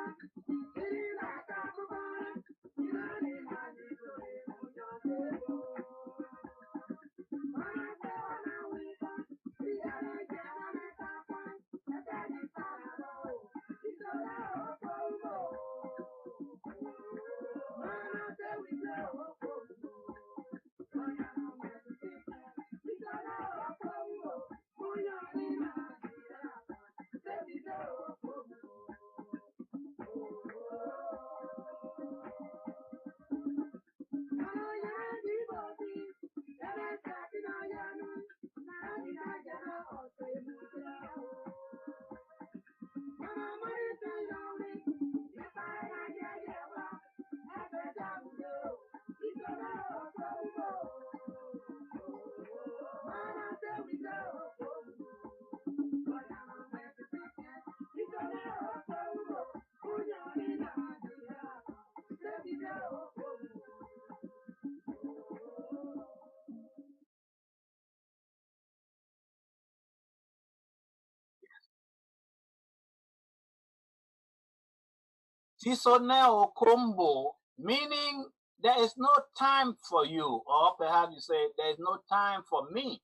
Tisoneo Krumbo, meaning there is no time for you, or perhaps you say there is no time for me.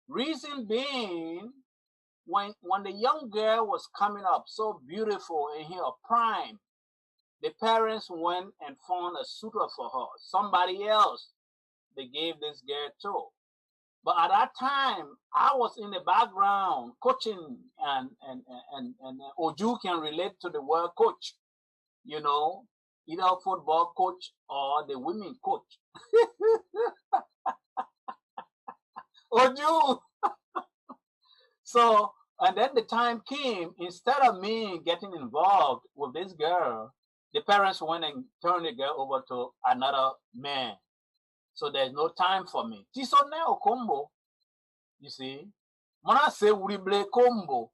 Reason being, when the young girl was coming up so beautiful in her prime, the parents went and found a suitor for her, somebody else they gave this girl to. But at that time, I was in the background coaching, and Oju can relate to the word coach, you know, either football coach or the women coach. Oju. So, and then the time came, instead of me getting involved with this girl, the parents went and turned the girl over to another man. So there's no time for me. Tisone combo, you see. When I say Urible combo,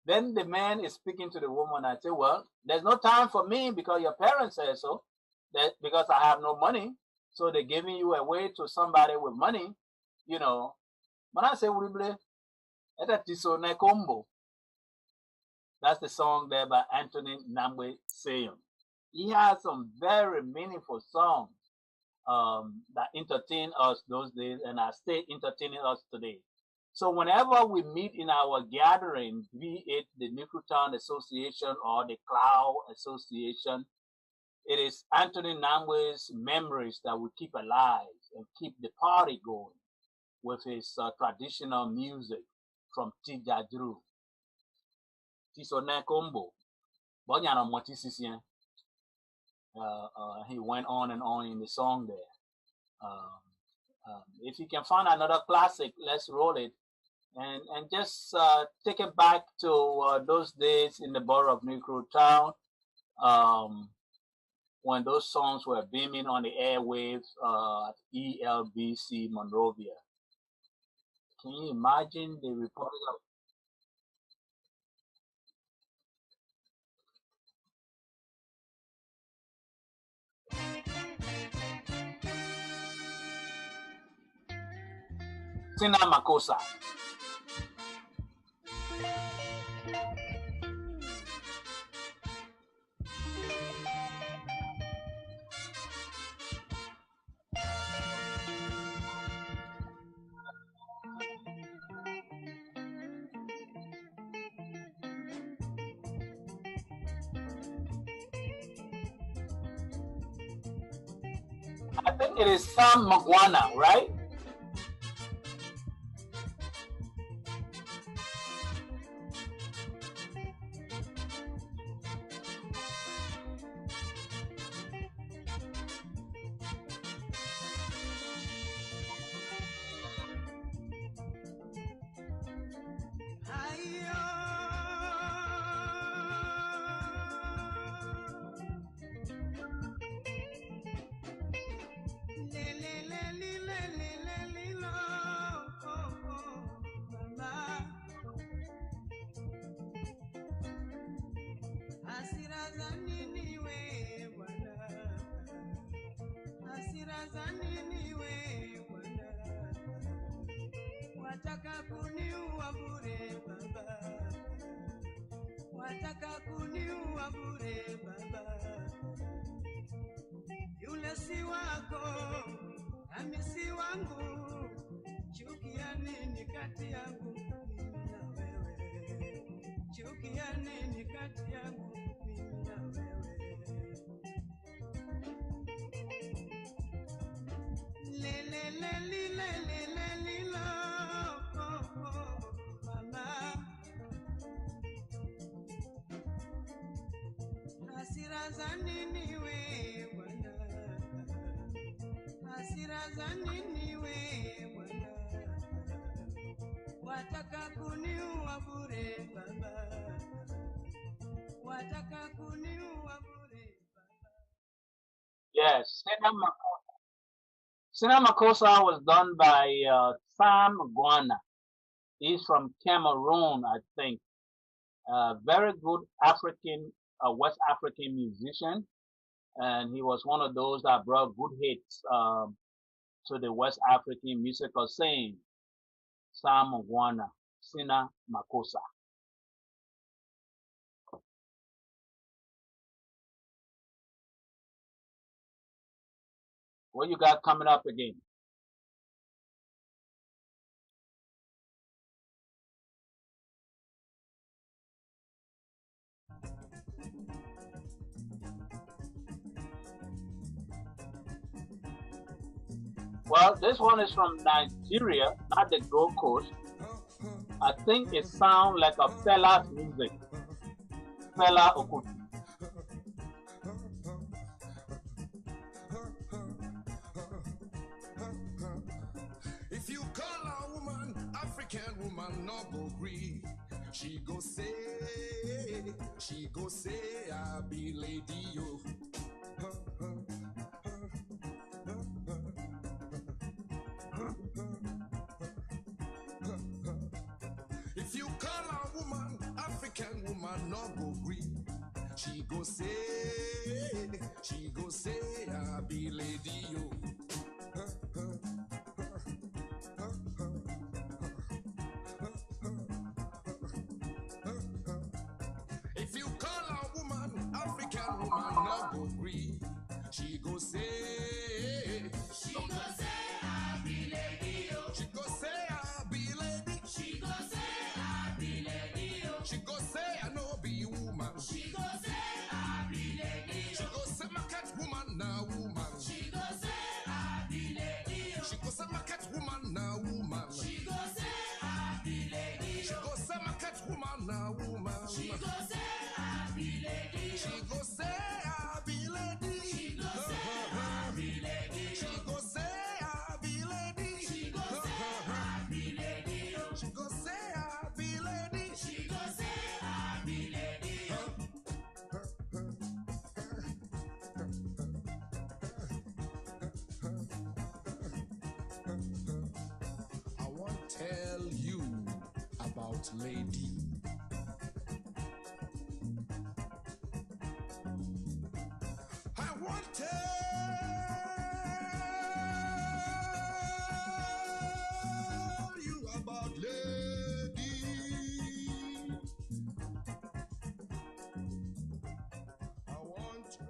then the man is speaking to the woman. I say, well, there's no time for me because your parents say so. That because I have no money. So they're giving you away to somebody with money, you know. When I say Urible, that's Tisone combo. That's the song there by Anthony Nambwe Seyon. He has some very meaningful songs that entertain us those days and are still entertaining us today. So whenever we meet in our gathering, be it the Town Association or the Cloud Association, It is Anthony Namwe's memories that will keep alive and keep the party going with his traditional music from Tijadru, Tisone Kombo, Bonyana Motisisien. He went on and on in the song there. If you can find another classic, let's roll it and just take it back to those days in the borough of New Crew Town. When those songs were beaming on the airwaves at ELBC Monrovia. Can you imagine the reporting of Tina Makosa? I think it is Sam Magwana, right? Wataka kuniua bure baba, wataka kuniua bure baba. Yule si wako, nami si wangu. Chukia nini kati yangu mimi na wewe? Chukia nini kati yangu mimi na wewe? Le le le li le le le li lo, oh, oh, mama. Hasira za nini we bwana? Hasira za nini we bwana? Wataka kuniua bure baba, wataka kuniua bure baba. Yes, Sina Makosa was done by Sam Guana. He's from Cameroon, I think. Very good African, West African musician, and he was one of those that brought good hits to the West African musical scene. Sam Guana, Sina Makosa. What you got coming up again? Well, this one is from Nigeria, not the Gold Coast. I think it sounds like a fella's music. Fela Okuti. If you call a woman, African woman, no go agree. She go say, I be lady yo. If you call a woman, African woman, no go agree. She go say, I be lady yo. If you call a woman, African woman, no go agree. She go say, I be lady yo. She go say, I be lady. She go say, I be lady yo. She go say, I no be woman. She go say, I be lady yo. She go say, want to tell you about lady. I want her.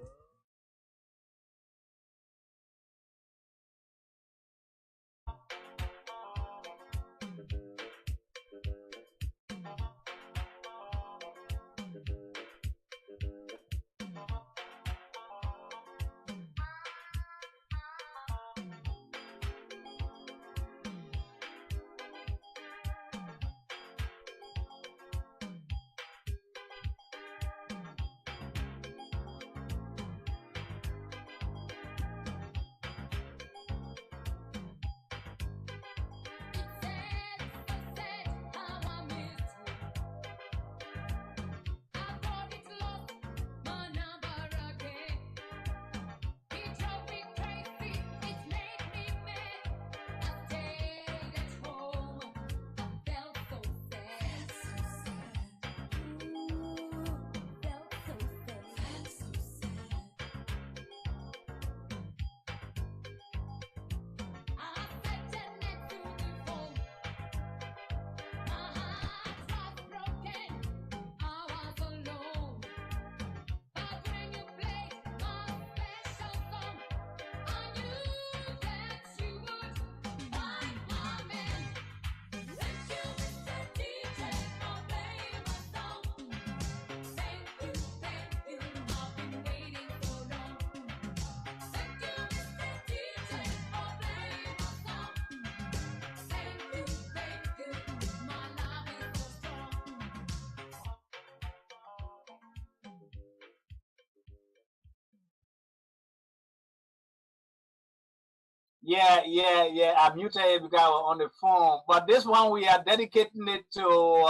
Yeah. I muted because I was on the phone. But this one we are dedicating it to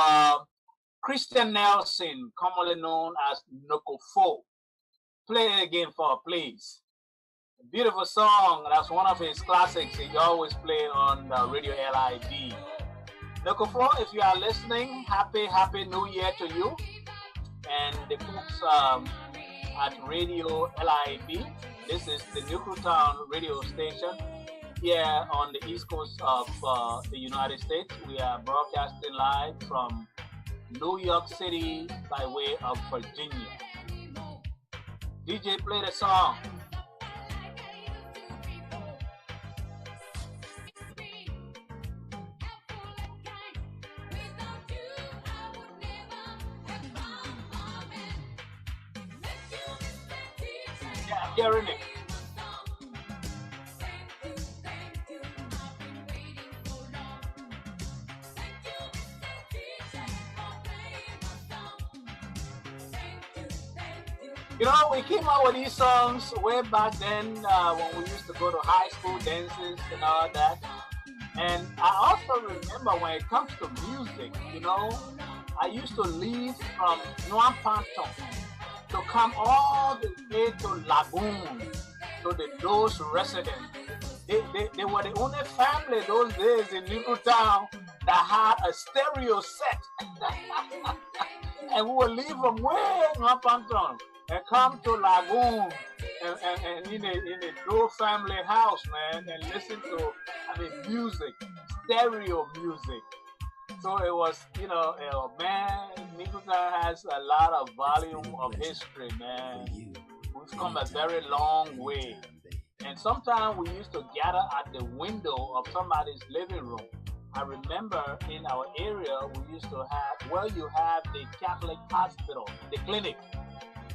Christian Nelson, commonly known as Nokofo. Play it again for please. Beautiful song. That's one of his classics. He always play on Radio LID. Nokofo, if you are listening, happy New Year to you and the folks at Radio LIB. This is the Town radio station here on the east coast of the United States. We are broadcasting live from New York City by way of Virginia. DJ, play the song. Yeah, I'm hearing it. You know, we came out with these songs way back then when we used to go to high school dances and all that. And I also remember when it comes to music, you know, I used to leave from Nuan Panton to come all the way to Lagoon, to the those residents. They were the only family those days in Little Town that had a stereo set. And we would leave from way Nuan Panton and come to Lagoon and in a Doe family house, man, and listen to, music, stereo music. So it was, man, Nicosia has a lot of volume of history, man. We've come a very long way. And sometimes we used to gather at the window of somebody's living room. I remember in our area, we used to have, you have the Catholic hospital, the clinic.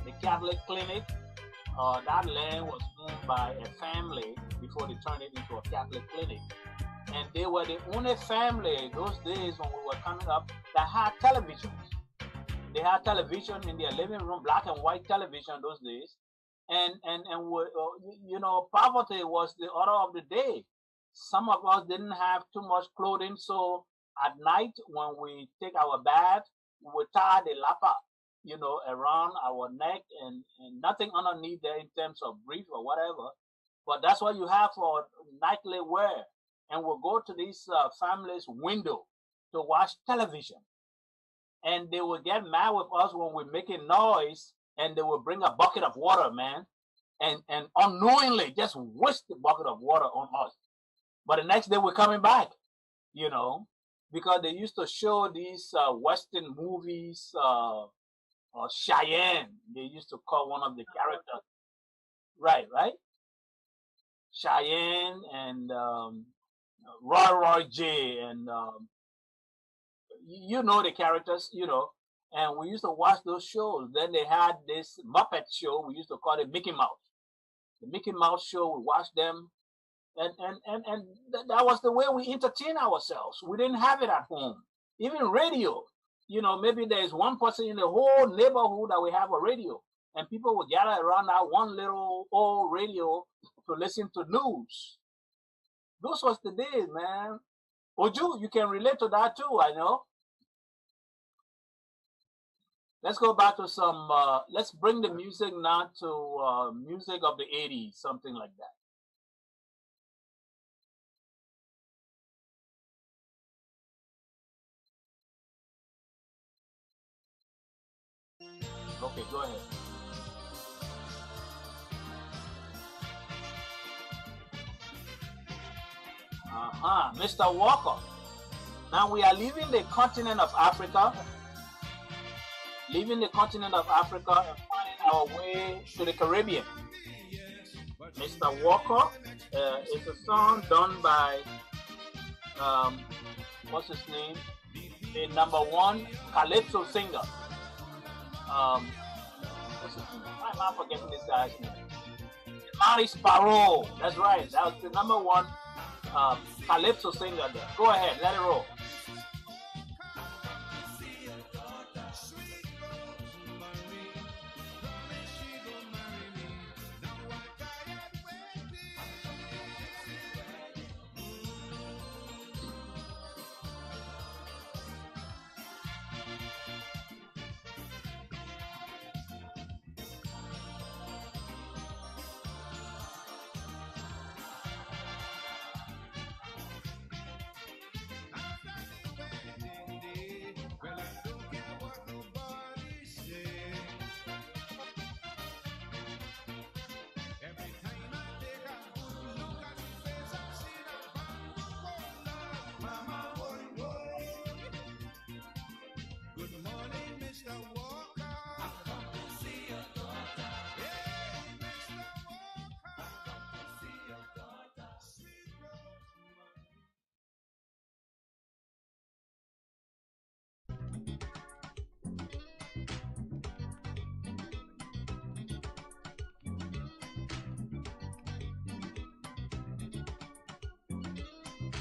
The Catholic clinic, that land was owned by a family before they turned it into a Catholic clinic. And they were the only family those days when we were coming up that had televisions. They had television in their living room, black and white television those days. And poverty was the order of the day. Some of us didn't have too much clothing, so at night when we take our bath, we would tie the lapa, around our neck and nothing underneath there in terms of brief or whatever. But that's what you have for nightly wear. And we'll go to these families' window to watch television. And they will get mad with us when we're making noise, and they will bring a bucket of water, man. and unknowingly just waste the bucket of water on us. But the next day we're coming back, you know, because they used to show these Western movies, or Cheyenne. They used to call one of the characters, right? Cheyenne and Roy J, and you know the characters, you know. And we used to watch those shows. Then they had this Muppet show. We used to call it Mickey Mouse. The Mickey Mouse show. We watched them, and that was the way we entertain ourselves. We didn't have it at home. Even radio. You know, maybe there's one person in the whole neighborhood that we have a radio, and people would gather around that one little old radio to listen to news. Those was the days, man. Oju, you can relate to that too, I know. Let's go back to some, let's bring the music now to music of the 80s, something like that. Okay, go ahead. Mr. Walker. Now we are leaving the continent of Africa, and finding our way to the Caribbean. Mr. Walker is a song done by, what's his name? The #1 calypso singer. What's his name? Why am I forgetting this guy's name? Maurice Parot. That's right. That was the #1 calypso singer there. Go ahead, let it roll.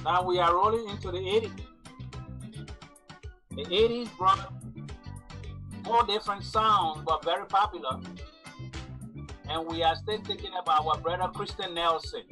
Now we are rolling into the 80s. The 80s brought 4 different sounds, but very popular. And we are still thinking about our brother Christian Nelson.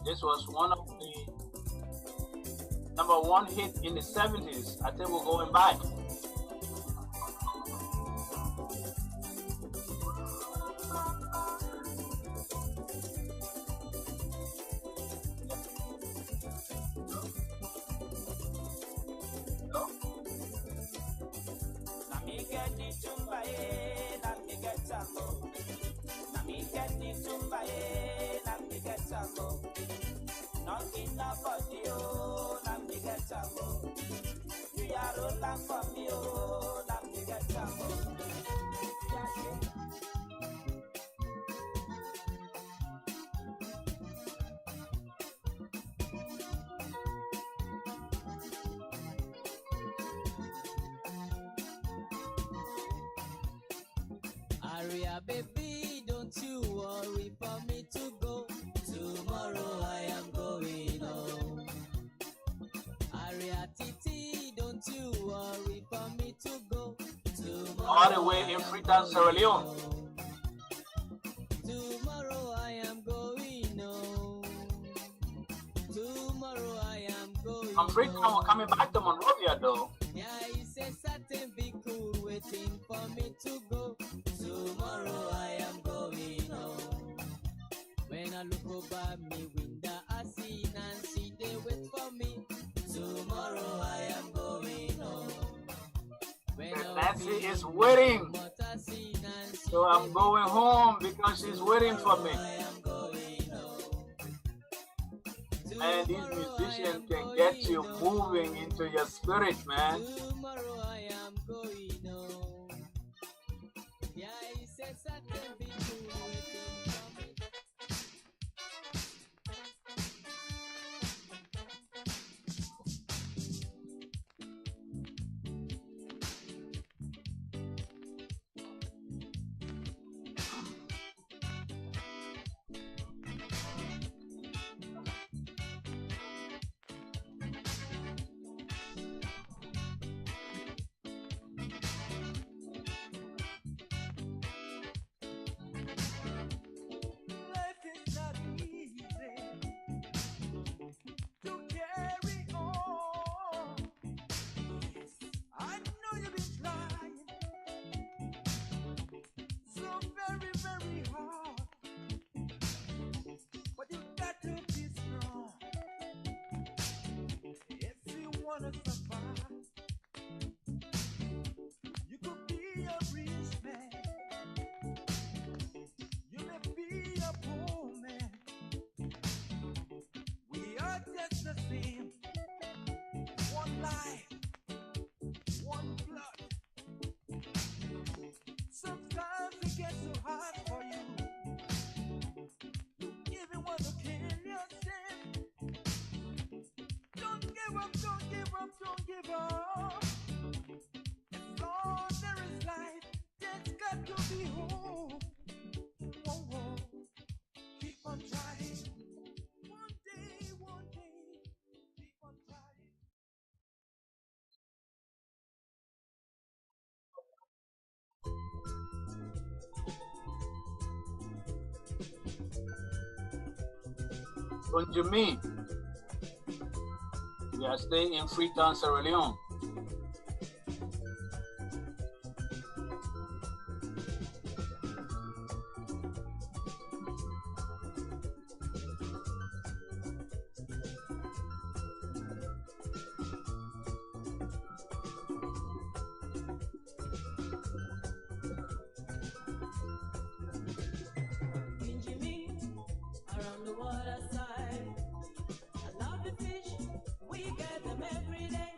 This was one of the #1 hit in the 70s. I think we're going back. Aria, baby, don't you worry for me to go. Tomorrow I am going home. Aria, Titi, don't you worry for me to go. Tomorrow All the way in Freetown, Sierra Leone. Tomorrow I am going home. Tomorrow I am going From Freetown, we're coming back to Monrovia, though. Yeah, it's a certain big cool waiting for me to go. Tomorrow I am going home. When I look over me window, I see Nancy, they wait for me. Tomorrow I am going home. When Nancy is waiting. So I'm going home because she's waiting for me. And these musicians can get you moving into your spirit, man. Tomorrow I am going home. Yeah, he said certain people waiting for me. Life is not easy to carry on. I know you've been trying so very, very hard, but you got to be strong if you wanna survive. You could be a rich man, you may be a poor man. We are just the same. One life, one blood. Sometimes it gets so hard for you. You even want to kill yourself. Don't give up, don't give up, don't give up. As long as there is life, there's got to be hope. Whoa, whoa. Keep on trying. One day, keep on trying. What do you mean? We are staying in Freetown, Sierra Leone. Jimmy, around the waterside. I love the fish, we get them every day.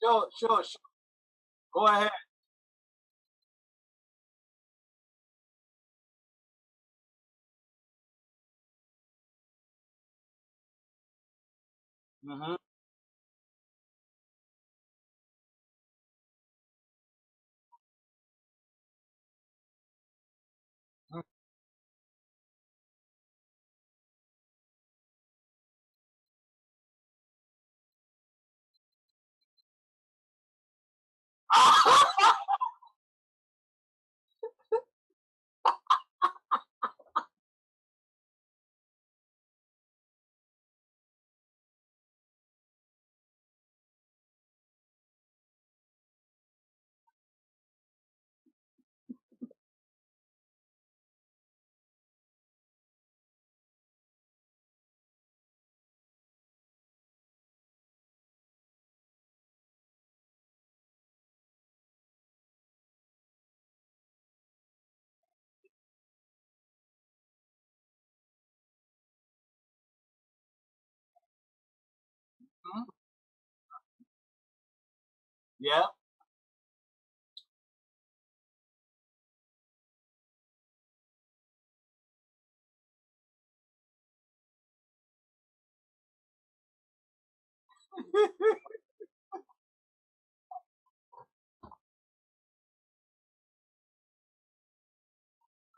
Sure, sure, sure. Go ahead. Mm-hmm. Mhm. Yeah.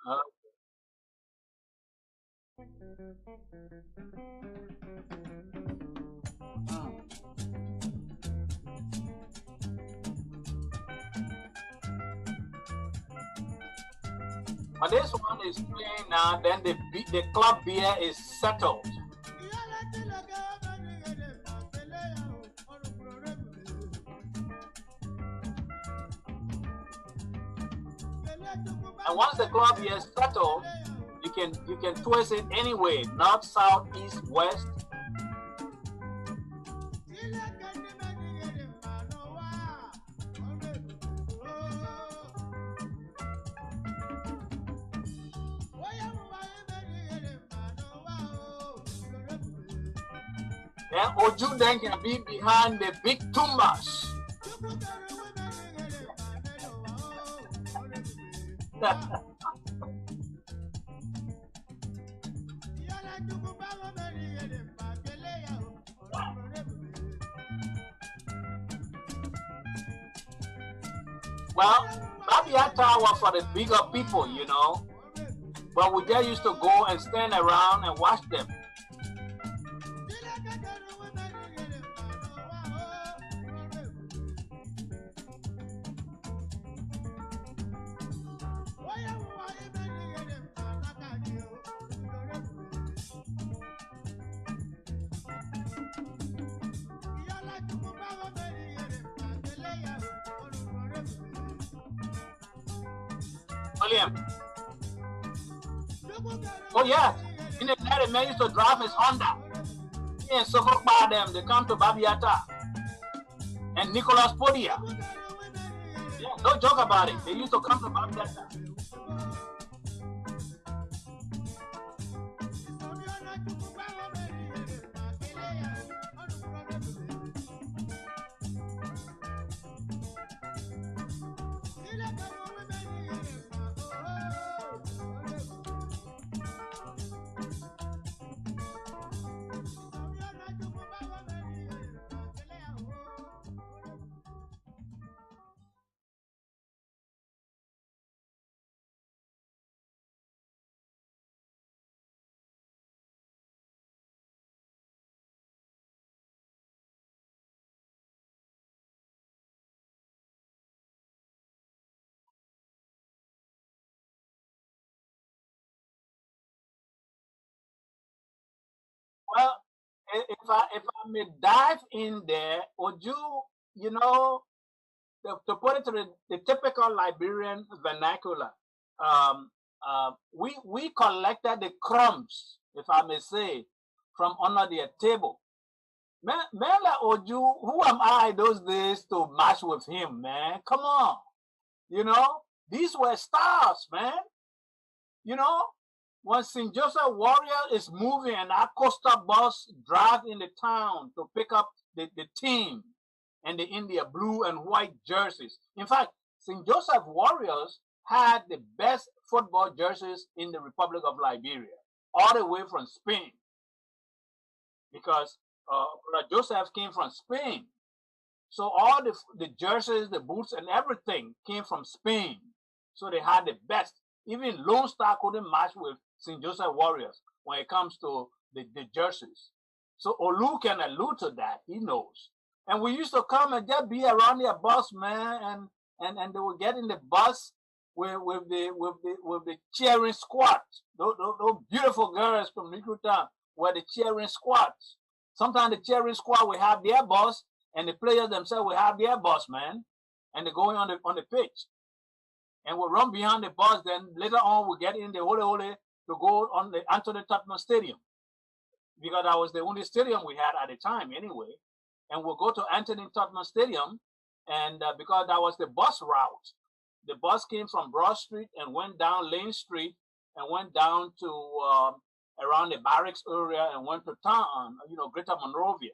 Uh, mm. But this one is playing now. Then the club beer is settled. And once the club beer is settled, you can twist it anyway, north, south, east, west. Then Oju then can be behind the big tumbas. Well, Babiata was for the bigger people, but we just used to go and stand around and watch them. William. Oh yeah. In the night, man used to drive his Honda. He and Sokok by them. They come to Babiata and Nicolas Podia. Yeah, don't joke about it. They used to come to Babiata. Well, if I may dive in there, would you know to put it to the typical Liberian vernacular, um, we collected the crumbs, if I may say, from under their table. Mela Oju, who am I those days to match with him, man? Come on, these were stars, man. You know, when St. Joseph Warrior is moving and our Costa bus drive in the town to pick up the team, and the India blue and white jerseys. In fact, St. Joseph Warriors had the best football jerseys in the Republic of Liberia, all the way from Spain, because Joseph came from Spain. So all the jerseys, the boots, and everything came from Spain. So they had the best. Even Lone Star couldn't match with St. Joseph Warriors when it comes to the jerseys. So Olu can allude to that. He knows. And we used to come and just be around their bus, man, and they would get in the bus with the cheering squads. Those beautiful girls from Negro Town were the cheering squads. Sometimes the cheering squad will have their bus, and the players themselves will have their bus, man, and they're going on the pitch, and we'll run behind the bus. Then later on, we'll get in the Hole to go on the Anthony Tottenham Stadium, because that was the only stadium we had at the time, anyway. And we'll go to Anthony Tottenham Stadium, and because that was the bus route, the bus came from Broad Street and went down Lane Street and went down to around the barracks area and went to town, Greater Monrovia.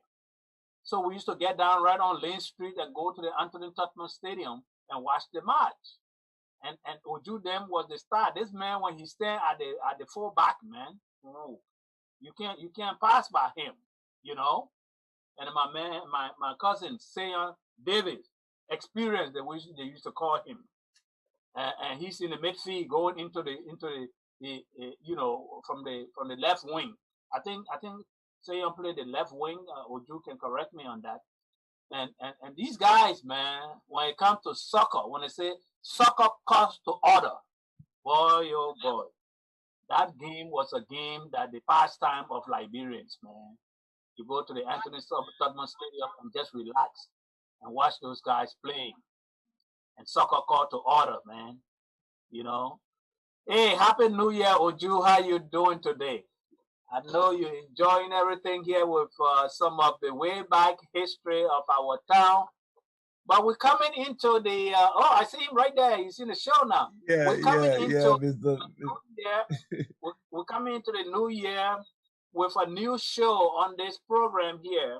So we used to get down right on Lane Street and go to the Anthony Tottenham Stadium and watch the match. And Oju them was the star. This man, when he stand at the full back, man, you can't pass by him, And my cousin Sayon Davis, experienced they used to call him, and he's in the midfield going into the from the left wing. I think Sayon played the left wing. Oju can correct me on that. And these guys, man, when it comes to soccer, when they say soccer comes to order, boy, oh boy, that game was a game that the pastime of Liberians, man. You go to the Anthony Tottenham Stadium and just relax and watch those guys playing. And soccer called to order, man. Hey, Happy New Year, Oju. How you doing today? I know you're enjoying everything here with some of the way back history of our town. But we're coming into the, I see him right there. He's in the show now. Yeah, we're coming into the new year. We're coming into the new year with a new show on this program here.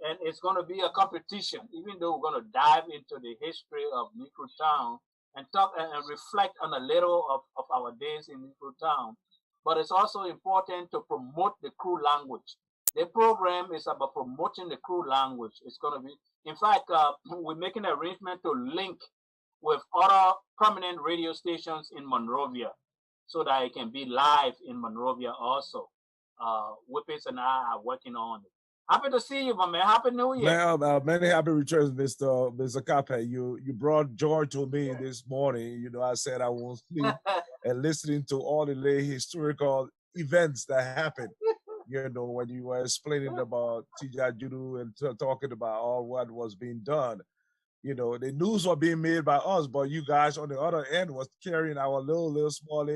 And it's going to be a competition, even though we're going to dive into the history of Negro Town and talk and reflect on a little of our days in Negro Town. But it's also important to promote the Kru language. The program is about promoting the Kru language. It's going to be, in fact, we're making an arrangement to link with other prominent radio stations in Monrovia so that it can be live in Monrovia also. Whippets and I are working on it. Happy to see you, my man. Happy New Year. Man, many happy returns, Mr. Cape. You brought joy to me this morning. I said I won't sleep and listening to all the late historical events that happened. When you were explaining about Tija Judu and talking about all what was being done. The news was being made by us, but you guys on the other end was carrying our little small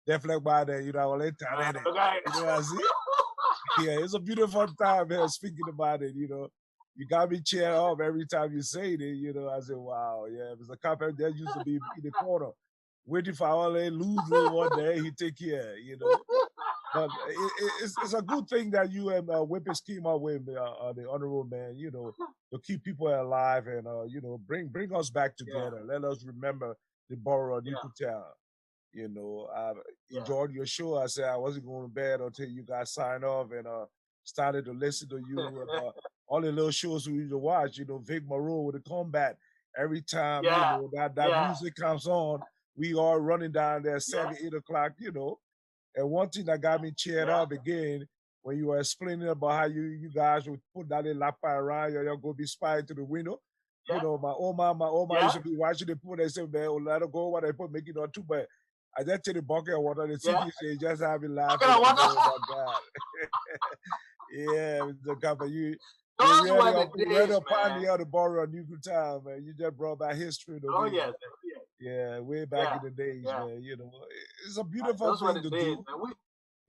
definitely by the our little talent. I see. Yeah, it's a beautiful time here speaking about it. You got me cheer up every time you say it. I said, wow, yeah, Mr. Carpenter there used to be in the corner waiting for our lose one day. He take care, But it's a good thing that you and Whippets came up with, the honorable man, to keep people alive and, bring us back together. Yeah. Let us remember the borough of Newtown. I enjoyed your show. I said I wasn't going to bed until you guys signed off and started to listen to you. All the little shows we used to watch, Vic Moreau with the combat. Every time, that music comes on, we are running down there 7, 8 o'clock, And one thing that got me cheered up again, when you were explaining about how you guys would put that little lap around, you'll go be spying to the window. My Oma used to be watching the pool. They say, man, let her go. What they put, make it on too bad. I just take the bucket of water. The TV say, just have it laughing. Oh my God. Yeah, Mr. Kappa, you read up on the other borough of Newton Town, man. You just brought back history. Yeah, way back in the days, man. It's a beautiful thing to do.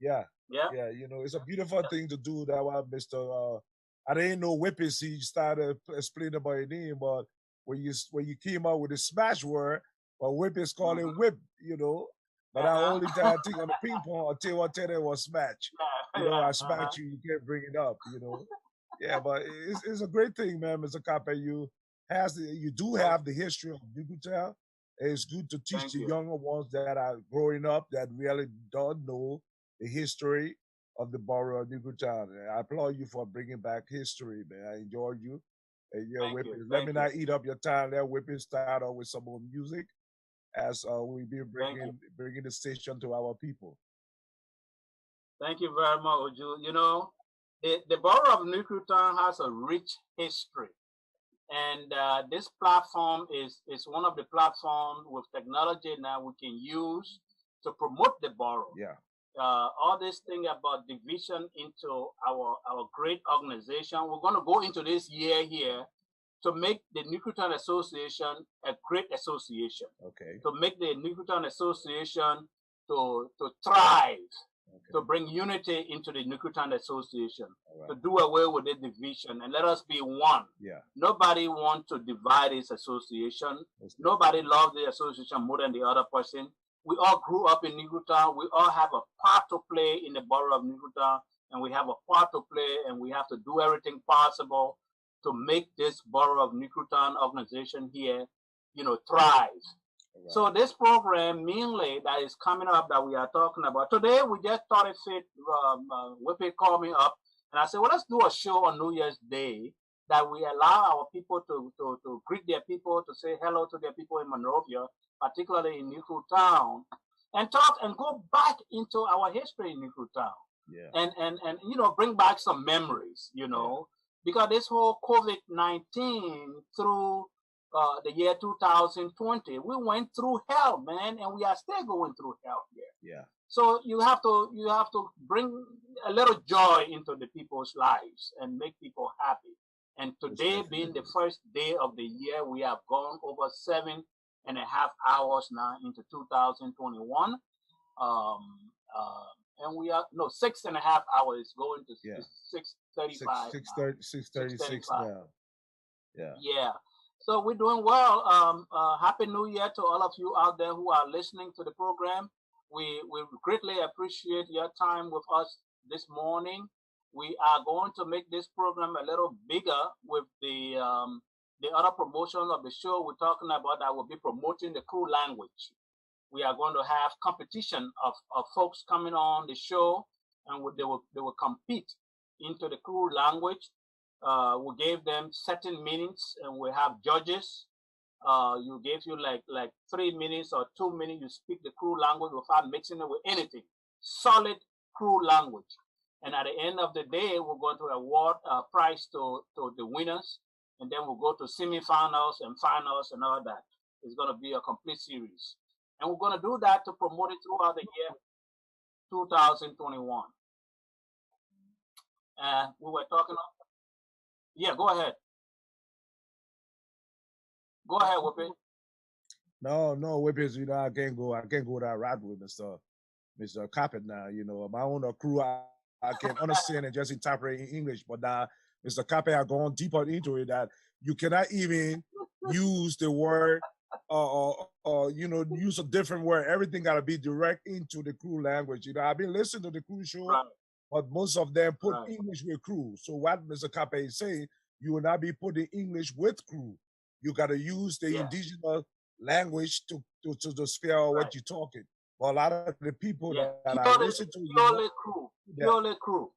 It's a beautiful thing to do. That was Mr. I didn't know Whippets. He started explaining about your name, but when you came out with the smash word, but Whippets call it whip, But I only think on the ping pong, I'll tell you what, it was smash. I smash you, you can't bring it up, Yeah, but it's a great thing, man, Mr. Kape. You do Thank, have the history of Nugutel. It's good to teach thank the you. younger ones that are growing up that really don't know the history of the borough of Nugutel. I applaud you for bringing back history, man. I enjoyed you. And yeah, Thank you. Whipping. Let me Thank you. not eat up your time there. Whipping start off with some more music as we be Thank you. bringing the station to our people. Thank you very much, Uju. You know, the borough of Newtown has a rich history. And this platform is one of the platforms with technology now we can use to promote the borough. Yeah. All this thing about division into our great organization. We're going to go into this year here to make the Nuclear Association a great association. Okay. To make the Nuclear Association to thrive, Okay. to bring unity into the Nuclear Association, Right. to do away with the division and let us be one. Yeah. Nobody wants to divide this association. Nobody loves the association more than the other person. We all grew up in Newtown. We all have a part to play in the borough of Newtown, and we have a part to play, and we have to do everything possible to make this borough of Newtown organization here, thrive. Right. So this program mainly that is coming up that we are talking about today, we just thought it fit. Whippy called me up, and I said, well, let's do a show on New Year's Day that we allow our people to greet their people, to say hello to their people in Monrovia, particularly in Newtown, and talk and go back into our history in Newtown. Yeah. And bring back some memories, because this whole COVID-19 through the year 2020, we went through hell, man, and we are still going through hell here. Yeah. So you have to bring a little joy into the people's lives and make people happy. And today being the first day of the year, we have gone over 7.5 hours now into 2021. And we are 6.5 hours going to 6:35. 6:36 now. Yeah. Yeah. So we're doing well. Happy New Year to all of you out there who are listening to the program. We greatly appreciate your time with us this morning. We are going to make this program a little bigger with the other promotion of the show we're talking about that will be promoting the Crew language. We are going to have competition of folks coming on the show, and they will compete into the Crew language. We gave them certain minutes, and we have judges. You gave you like 3 minutes or 2 minutes. You speak the Crew language without mixing it with anything. Solid Crew language. And at the end of the day, we're going to award a prize to the winners, and then we'll go to semifinals and finals and all that. It's going to be a complete series, and we're going to do that to promote it throughout the year 2021. We were talking. Yeah, go ahead. Go ahead, Whoopi. No, Whippers, I can't go that route with Mr. Carpet now. My own crew, I can understand and just interpret in English, but now Mr. Carpet are going deeper into it that you cannot even use the word or use a different word. Everything gotta be direct into the crew language. I've been listening to the crew show, right, but most of them put right English with crew. So what Mr. Carpet is saying, you will not be putting English with crew. You gotta use the indigenous language to spell right what you're talking. But a lot of the people that I listen to, purely crew.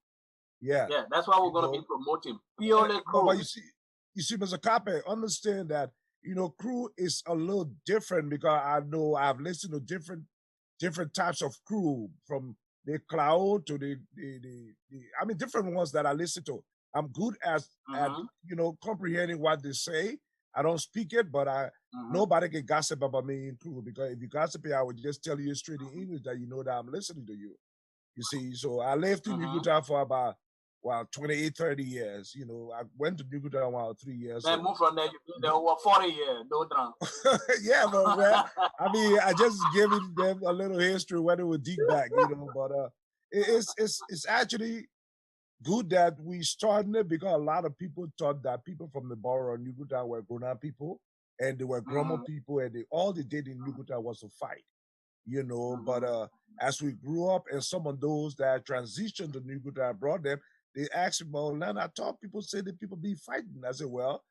Yeah, that's why we're going to be promoting purely crew. But you see, Mr. Cape, understand that crew is a little different because I know I've listened to different types of crew, from the cloud to the different ones that I listen to. I'm good at comprehending what they say. I don't speak it, but nobody can gossip about me in crew, because if you gossip, I would just tell you straight in English that you know that I'm listening to you. You see, so I lived in Newtown for about 28, 30 years. I went to Newtown about 3 years. Then move from there, you've been there over 40 years, no drunk. Yeah, but man, I just giving them a little history when it was deep back, but it's actually good that we started it, because a lot of people thought that people from the borough of Newtown were grown-up people, and they were grown-up people, and all they did in Newtown was to fight, But as we grew up, and some of those that transitioned to Newtown brought them, They asked me about land. I thought people say that people be fighting. I said, well,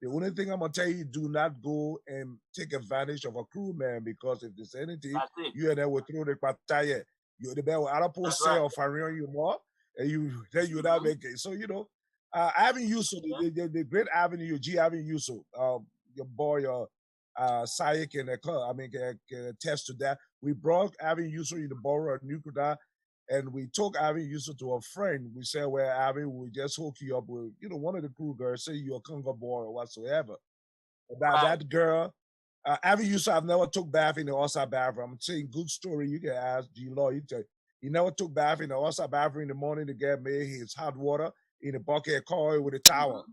the only thing I'm gonna tell you, do not go and take advantage of a crewman, because if there's anything, That's it. you and I will throw the pataya. You the bell I don't That's post say right. or farion you more, and you then you not make it. So Ivan Yusuf, Yeah. the great Avenue, G Ivan Yusuf, your boy, Sayek can can attest to that. We brought Ivan Yusuf in the borough of Nukuda, and we took Ivan Yusuf to a friend. We said, well, Ivan, we just hook you up with, one of the crew girls, say you're a Congo boy or whatsoever. That Right. that girl, Abby Yusuf, I've never took bath in the outside bathroom. I'm saying good story. You can ask G Law. He never took bath in the outside bathroom in the morning to get made his hot water in a bucket, coil with a towel.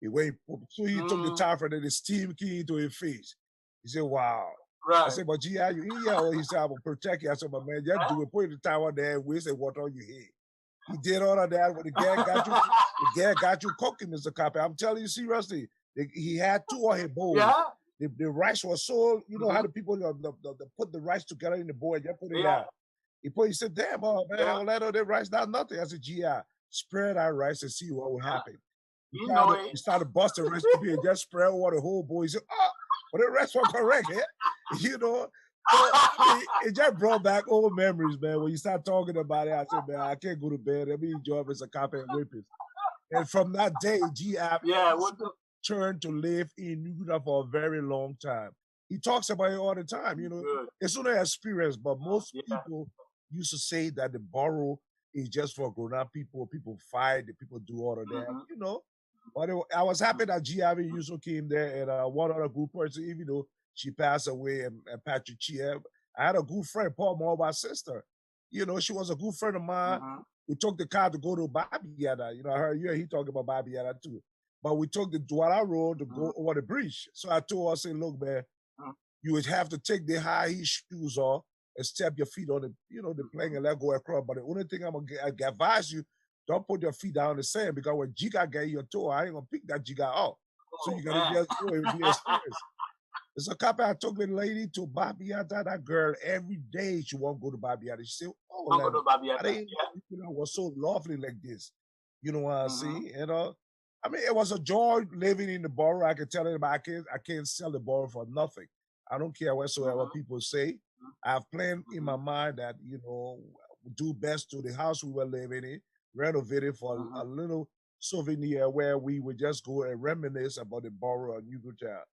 So he took the towel from the steam key into his face. He said, "Wow." I Right. said, "But G, how you in here?" Oh, he said, "I will protect you." I said, "But man, just do it. Put the towel there and waste the water on your head." He did all of that when the guy got you. The guy got you cooking, Mr. Copy. I'm telling you seriously. He had two on his bowls. Yeah. The rice was so, how the people put the rice together in the bowl and just put it out. He said, damn, man, Orlando, that rice, not nothing. I said, GI, spread our rice and see what will happen. You know it. He started busting recipe and just spread over the whole bowl. He said, oh, but the rest was correct, eh? So it just brought back old memories, man. When you start talking about it, I said, man, I can't go to bed. Let me enjoy as a cop and whippers. And from that day, Yeah. turned to live in Nukuda for a very long time. He talks about it all the time. Good. It's not an experience, but most Yeah. people used to say that the borough is just for grown-up people. People fight, the people do all of that. But I was happy that G.I.V. Yusuf came there, and one other good person, even though she passed away, and Patrick Chia. I had a good friend, Paul Moore, my sister. She was a good friend of mine. We took the car to go to Babiana. I heard he talking about Babiana too. But we took the Douala Road to go over the bridge. So I told her, I said, look, man, you would have to take the high heel shoes off and step your feet on the plank and let go across. But the only thing I advise you, don't put your feet down in the sand, because when Jiga get your toe, I ain't gonna pick that Jiga off. So you gotta just go and be experienced. So copy, I took the lady to Babiata. That girl, every day she won't go to Babiata. She said, oh, Go to Babiata. I didn't know was so lovely like this. You know what I see? And it was a joy living in the borough. I can tell you, I can't sell the borough for nothing. I don't care whatsoever people say. I've planned in my mind that, do best to the house we were living in, renovate it for a little souvenir where we would just go and reminisce about the borough of New Town.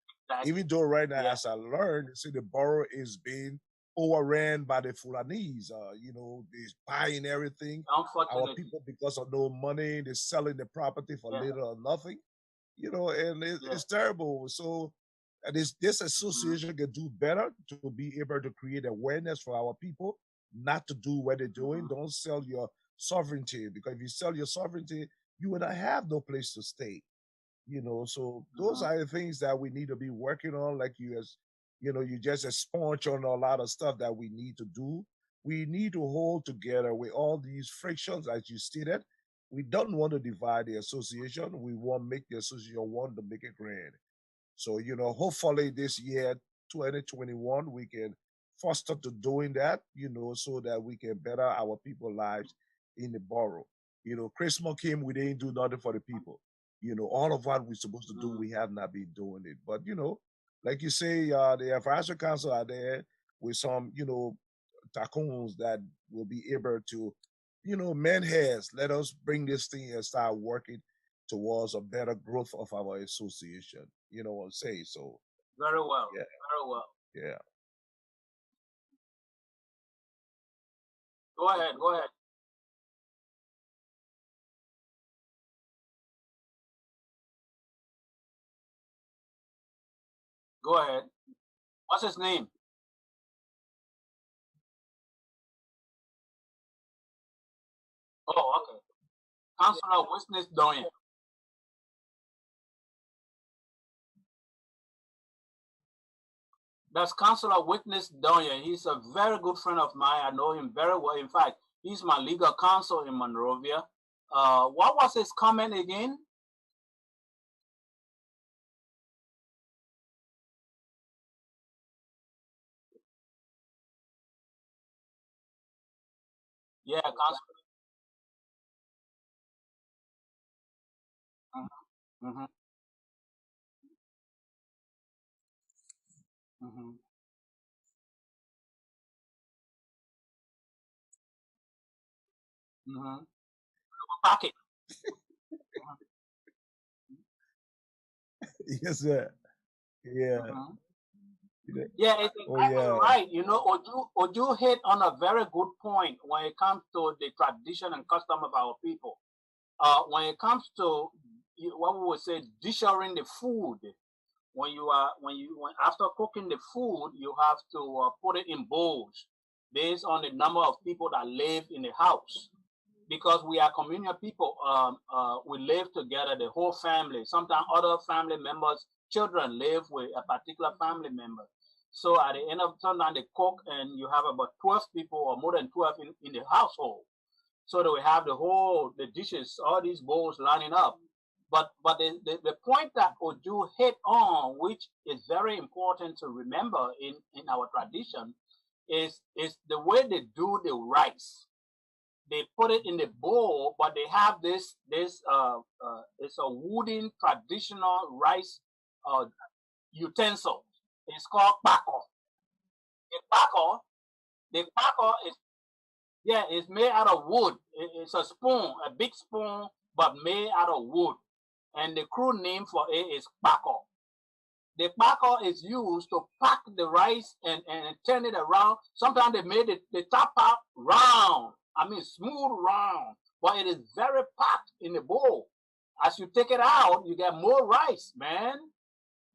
Even though right now, as I learned, see the borough is being overran by the Fulanese. They're buying everything. Our people, because of no money, they're selling the property for little or nothing. And it's terrible. So this association can do better to be able to create awareness for our people, not to do what they're doing. Don't sell your sovereignty, because if you sell your sovereignty, you will not have no place to stay. So those are the things that we need to be working on. Like you just sponge on a lot of stuff that we need to do. We need to hold together with all these frictions, as you stated. We don't want to divide the association. We want to make the association want to make it grand. So, hopefully this year, 2021, we can foster to doing that, so that we can better our people lives in the borough. Christmas came, we didn't do nothing for the people. All of what we're supposed to do, we have not been doing it. But, like you say, the advisory council are there with some, tycoons that will be able to, mend heads. Let us bring this thing and start working towards a better growth of our association. You know what I'm saying? So very well. Yeah. Very well. Yeah. Go ahead. Go ahead. Go ahead. What's his name? Oh, okay. Councilor Witness Doyen. That's Councilor Witness Doyen. He's a very good friend of mine. I know him very well. In fact, he's my legal counsel in Monrovia. What was his comment again? Yeah, Councilor. Mm-hmm. Mm-hmm. Mm-hmm. Pocket. Yes, sir. Yeah. Mm-hmm. Yeah. Yeah, it's Oh exactly yeah. right. You know, Oju hit on a very good point when it comes to the tradition and custom of our people. When it comes to what we would say dishing the food, when after cooking the food, you have to put it in bowls based on the number of people that live in the house. Because we are communal people, we live together, the whole family. Sometimes other family members, children live with a particular family member. So at the end of sometimes they cook, and you have about 12 people or more than 12 in the household. So that we have the dishes, all these bowls lining up. But the point that Oju hit on, which is very important to remember in our tradition, is the way they do the rice. They put it in the bowl, but they have this it's a wooden traditional rice uh, utensil. It's called pako. The pako, the pako is yeah, it's made out of wood. It's a spoon, a big spoon, but made out of wood. And the crew name for it is pako. The pako is used to pack the rice and turn it around. Sometimes they made the top part round. I mean, smooth round. But it is very packed in the bowl. As you take it out, you get more rice, man.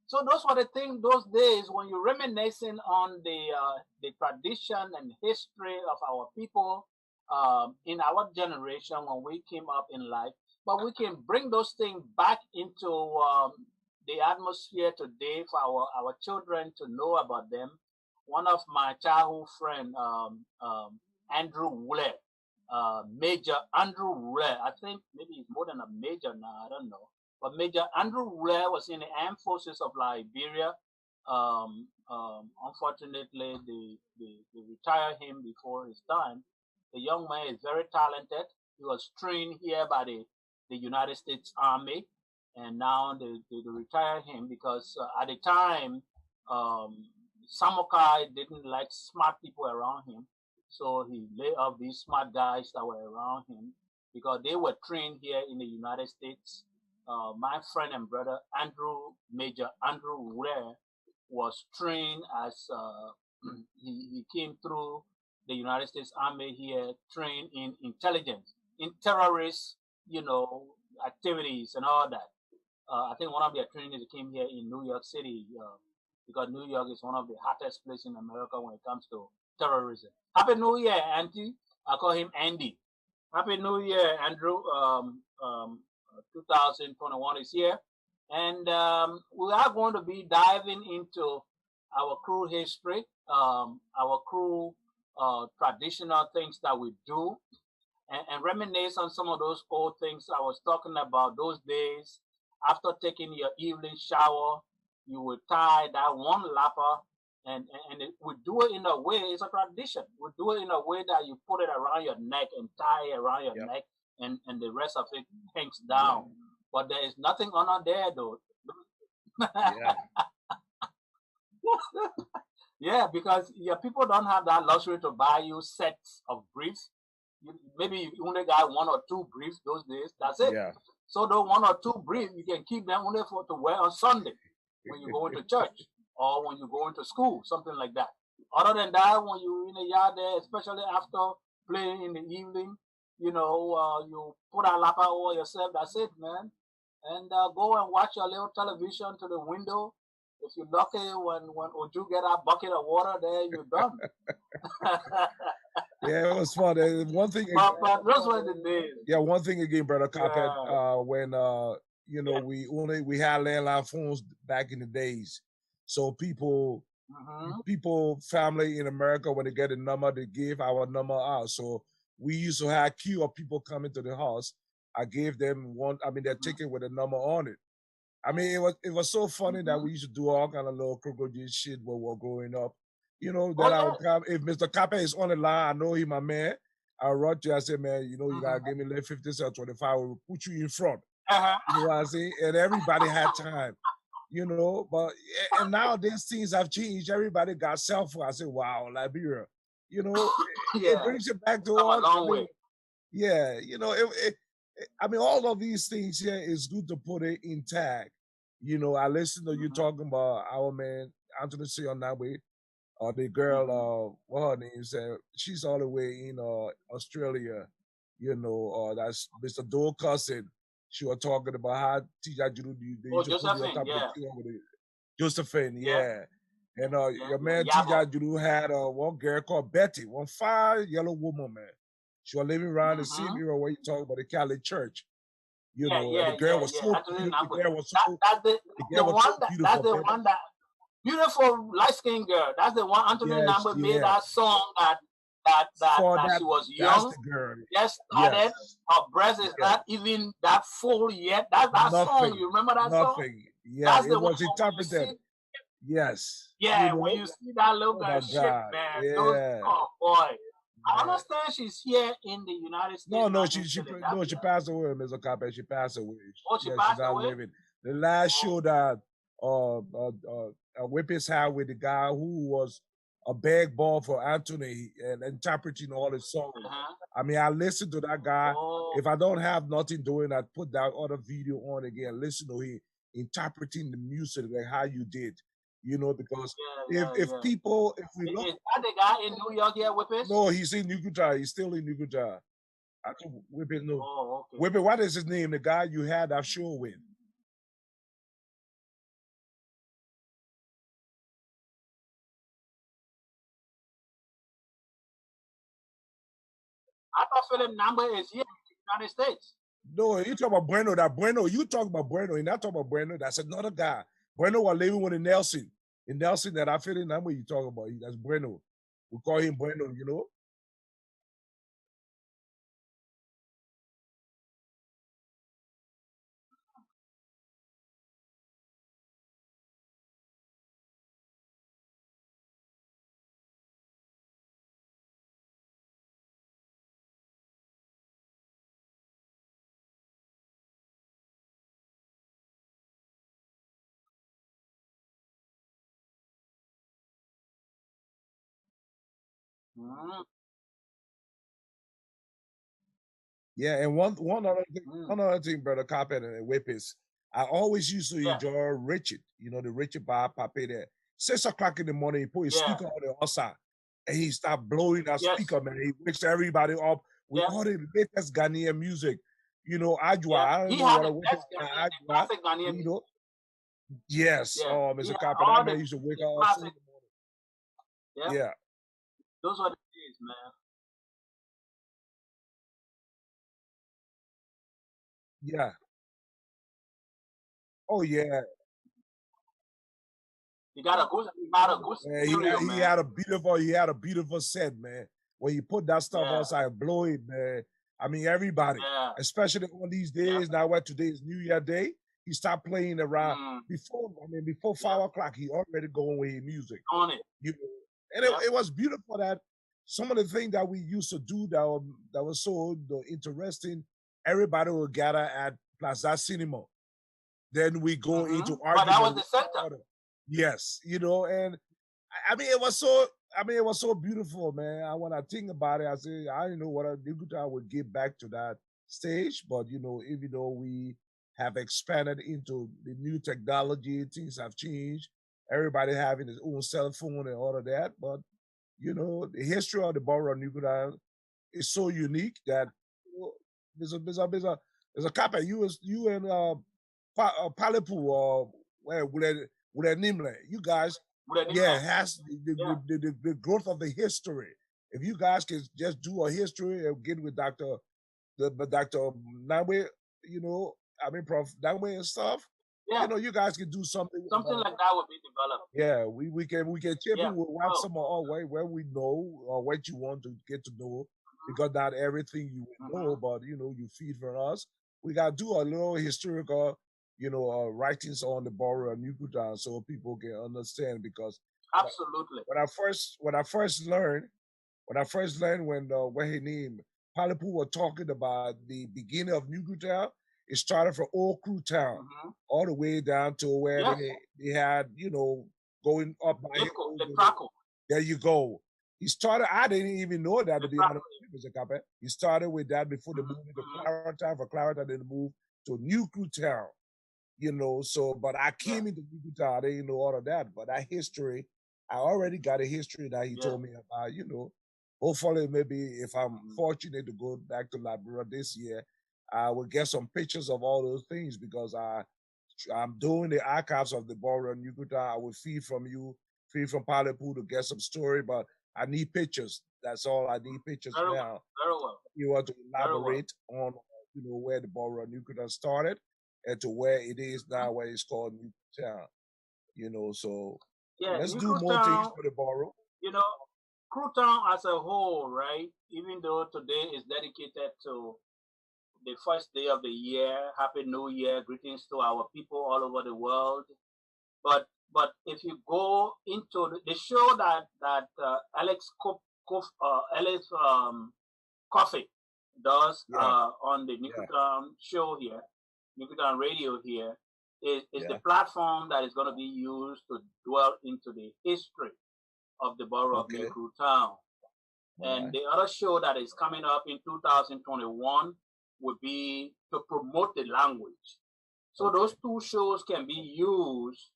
So those were the things those days when you're reminiscing on the tradition and history of our people in our generation when we came up in life. But we can bring those things back into the atmosphere today for our children to know about them. One of my childhood friend, Andrew Wule, Major Andrew Wule, I think maybe he's more than a major now, I don't know, but Major Andrew Ware was in the armed forces of Liberia. Unfortunately, they retired him before his time. The young man is very talented. He was trained here by the United States Army, and now they retired him because at the time, um, Samokai didn't like smart people around him. So he laid off these smart guys that were around him because they were trained here in the United States. My friend and brother Major Andrew Ware was trained as he came through the United States Army here, trained in intelligence, in terrorist, you know, activities and all that. I think one of their trainings came here in New York City because New York is one of the hottest places in America when it comes to terrorism. Happy New Year, Auntie. I call him Andy. Happy New Year, Andrew. 2021 is here. And we are going to be diving into our crew history, our crew traditional things that we do, and reminisce on some of those old things I was talking about those days. After taking your evening shower, you would tie that one lapper, and we do it in a way, it's a tradition. We do it in a way that you put it around your neck and tie it around your Yep. neck, and the rest of it hangs down. But there is nothing under there, though. Yeah. Yeah, because your people don't have that luxury to buy you sets of briefs. Maybe you only got one or two briefs those days. That's it. Yeah. So those one or two briefs, you can keep them only for to wear on Sunday when you go into church or when you go into school, something like that. Other than that, when you in the yard there, especially after playing in the evening, you put a lapa over yourself. That's it, man. And go and watch your little television to the window. If you're lucky, when Oju get a bucket of water, there you're done. Yeah, it was fun. And one thing, but those were the days. yeah, one thing again, brother Carpet. Yeah. When Yeah. we had landline phones back in the days, so people family in America when they get a number, they give our number out. So we used to have a queue of people coming to the house. I gave them one. I mean, their ticket with a number on it. I mean, it was so funny that we used to do all kind of little crocodile shit when we were growing up. Then I would come if Mr. Cape is on the line, I know he my man. I'll run to you. I say, man, you gotta give me like 50 cents, 25. We'll put you in front. You know what I'm saying? And everybody had time, you know. But and nowadays things have changed. Everybody got cell phone. I say, wow, Liberia. You know, it Yeah, brings it back to come a all. I long mean, way. yeah, you know, I mean, all of these things here is good to put it intact. You know, I listen to you Hmm. talking about our man Anthony C on that way, or the girl, Hmm. what her name is, she's all the way in Australia. You know, that's Mr. Dole cousin. She was talking about how TJ Judo they Oh, used to put you on Josephine, top of the yeah, thing over there. Josephine, yeah, yeah. And yeah, your man yeah, Yabo. TJ Judo had one girl called Betty, one fine yellow woman, man. She was living around the same Hmm. area where you talk about the Catholic Church, you Yeah, know, and the yeah, girl yeah, was yeah. so Anthony beautiful. Nangwe. That's The girl the was one so that's beautiful, the Betty. one that beautiful light skinned girl. That's the one Anthony Yes, Nangwe made yeah. that song For that that, she was that's young, the girl. just started. Yes, Her breast is yeah. not even that full yet. That's that song. Nothing, You remember that song? nothing. Yeah, That's it the one was when you interpreted. see, Yes, you yeah, when know. you see that little Oh girl my shit, God. man. Those, Yeah, oh boy. I yeah. understand she's here in the United States No, no, now in no, she Philadelphia. passed away, Ms. Okape. She passed away. Oh, she Yeah, she's passed not away. living. The last Oh, show that Whippets had with the guy who was a bag ball for Anthony and interpreting all his songs. uh-huh. I mean, I listened to that guy. Oh, If I don't have nothing doing, I put that other video on again. Listen to him interpreting the music like how you did, you know, because yeah, yeah, if yeah. people if we look, Is that the guy in New York here with us? no, he's in Nukuta. He's still in Nukuta. I think Whippet no. Oh, okay. Whippet, what is his name? The guy you had that show with? I thought Philip Number is here in the United States. No, you talk about Bueno. That Bueno, you talk about Bueno. You're not talking about Bueno. That's another guy. Bueno was living with the Nelson. The Nelson that I feel in that way you talk about. That's Bueno. We call him Bueno, you know? Mm, Yeah, and mm, one other thing, brother Carpet and Whip is I always used to yeah, enjoy Richard, you know, the Richard Bar Pape there. 6 o'clock in the morning, he put his yeah, speaker on the outside and he start blowing that yes, speaker, man. He wakes everybody up with yeah, all the latest Ghanaian music. You know, Ajwa, yeah. I don't He know had what the a whip is best Ghanaian, the Ajwa, classic Ghanaian you music. know. Yes, Yeah, oh, he Mr. had Carpet, that all man used to wake the up at 4 in classic. the morning. Yeah, Yeah, those were the days, man. yeah. Oh yeah. He had a good stereo, He man. had a beautiful set, man. When you put that stuff Yeah, outside, blow it, man. I mean, everybody, yeah, especially on these yep, days now. Where today is New Year Day, he stopped playing around mm, before. I mean, before yep, 5 o'clock, he already going with his music. on it. You know, and Yep, it was beautiful that some of the things that we used to do that was so interesting. Everybody would gather at Plaza Cinema. Then we go mm-hmm. into But that argument was with the center. each other. Yes, you know, and I mean, it was so. I mean, it was so beautiful, man. When I think about it, I say I don't know what I would get back to that stage, but you know, even though we have expanded into the new technology, things have changed. Everybody having his own cell phone and all of that, but you know, the history of the borough of Nukuda is so unique that you know, there's a couple. You and Palipu or where would that name like you guys, With a yeah, nickname. it has Yeah. the growth of the history. If you guys can just do a history and get with Dr. Nawe, you know, I mean Prof Nawe and stuff, Yeah. you know, you guys can do something with Something like that would be developed. yeah, we can chip Yeah. in with what Oh. some of our way where we know or what you want to get to know because not everything you know, but you know, you feed from us. We gotta do a little historical, you know, writings on the borough of Nukuta so people can understand because Absolutely. when I first learned when what his name Palipu was talking about the beginning of Nukuta, It started from Old Crew Town all the way down to where Yes. they had, going up by The Praco. There you go. He started, I didn't even know that, to be honest with you, Mr. Capet. He started with that before they moved into Clarendon. For Clarendon, then moved to New Crew Town. So, but I came into New Crew Town, I didn't know all of that. But that history, I already got a history that he told me about, Hopefully, maybe if I'm fortunate to go back to Liberia this year, I will get some pictures of all those things, because I'm doing the archives of the borough in Yukuta. I will feed from Palepu to get some story, but I need pictures. That's all I need, pictures now. Very well. You want to elaborate on, where the borough of Yukuta started and to where it is now, where it's called Yukuta. So let's do more things for the borough. Crew Town as a whole, right? Even though today is dedicated to the first day of the year, Happy New Year, greetings to our people all over the world. But if you go into the show that Alex Coffee does on the Nikutan show here, Nikutan Radio here, is the platform that is going to be used to dwell into the history of the borough of New Crew Town. And the other show that is coming up in 2021 would be to promote the language. So those two shows can be used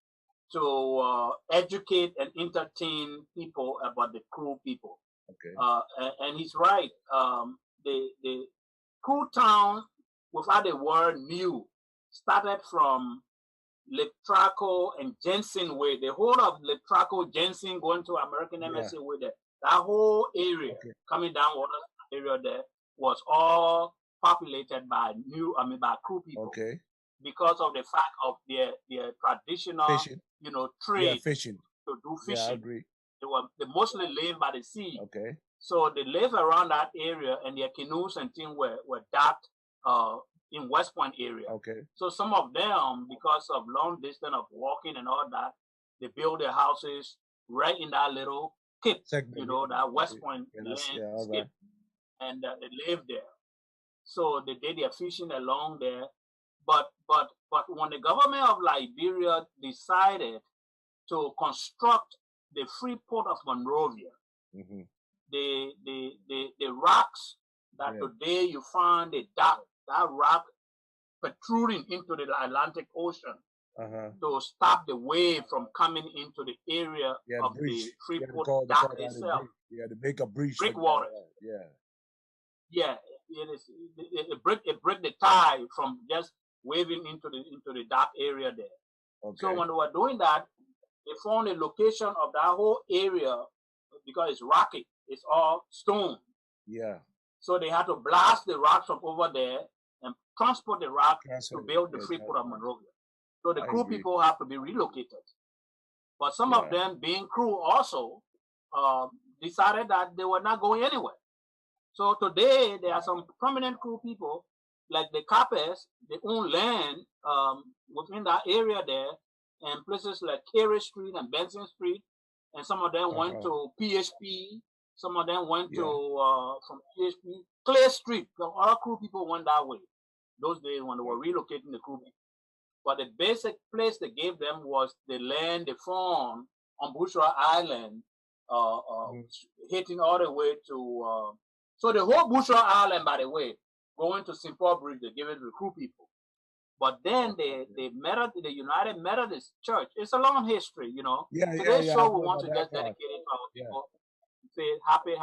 to educate and entertain people about the Crew people. And he's right. The Crew Town, without the word new, started from Letraco and Jensen Way. The whole of Letraco, Jensen, going to American MSA Way there. That whole area coming down water area there was all populated by Crew people. Because of the fact of their traditional, fishing. Trade fishing. To do fishing. Yeah, I agree. They mostly live by the sea. So they live around that area, and their canoes and things were docked in West Point area. So some of them, because of long distance of walking and all that, they build their houses right in that little skip, that West Point skip, and they live there. So they did their fishing along there. But when the government of Liberia decided to construct the free port of Monrovia, the rocks that today you find that rock protruding into the Atlantic Ocean to stop the wave from coming into the area of the Freeport dock itself. To make a breach. Breakwater. It break the tide from just waving into the dock area there. So when they were doing that, they found the location of that whole area because it's rocky. It's all stone. So they had to blast the rocks from over there and transport the rock to build the Freeport of Monrovia. So the Crew people have to be relocated. But some of them, being Crew also, decided that they were not going anywhere. So today there are some prominent Crew people, like the Capes, they own land within that area there, and places like Carey Street and Benson Street, and some of them went to PHP. Some of them went to from PHP Clay Street. All Crew people went that way those days when they were relocating the Crew people. But the basic place they gave them was the land they found on Bushra Island, hitting all the way to. So the whole Bushra Island, by the way, going to St. Paul Bridge, they gave it to the Crew people. But then the United Methodist Church, it's a long history, Today's show we want to just dedicate it to our people. Say happy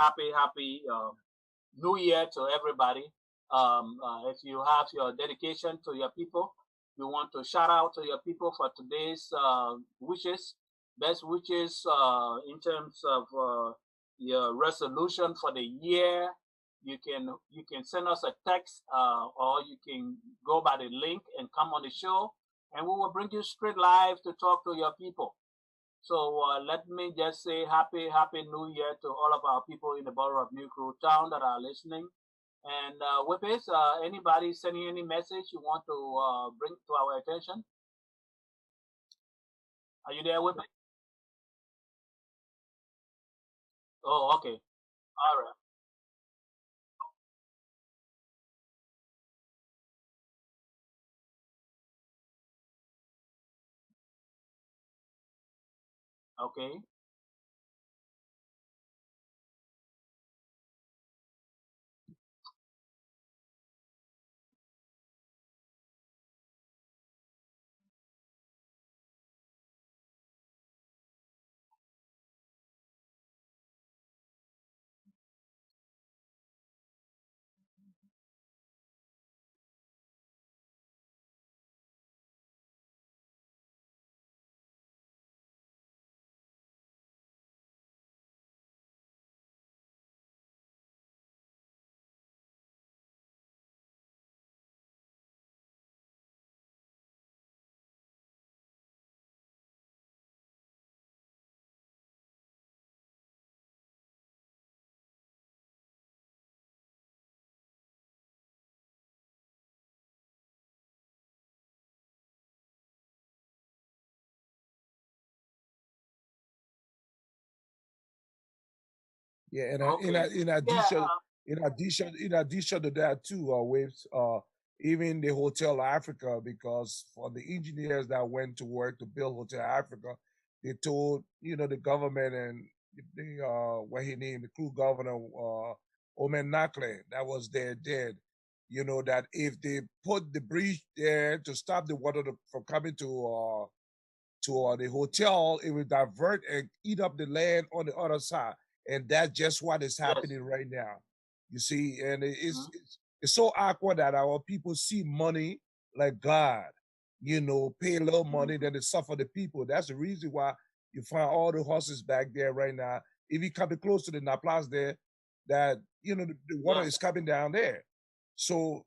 New Year to everybody. If you have your dedication to your people, you want to shout out to your people for today's wishes, best wishes in terms of your resolution for the year. You can send us a text or you can go by the link and come on the show, and we will bring you straight live to talk to your people. So let me just say happy New Year to all of our people in the borough of New Crew Town that are listening. And with this, anybody sending any message you want to bring to our attention? Are you there with me? Oh, okay. All right. Okay. Yeah, and Okay. Yeah. in addition to that too, waves, even the Hotel Africa, because for the engineers that went to work to build Hotel Africa, they told the government and the what he named the crew governor, Omen Nakle, that was there dead. That if they put the bridge there to stop the water from coming to the hotel, it will divert and eat up the land on the other side. And that's just what is Yes. happening right now. You see, and Mhm. it's so awkward that our people see money like God, pay a little money, then they suffer the people. That's the reason why you find all the horses back there right now. If you come close to the Naplas there, that the water Yes. is coming down there. So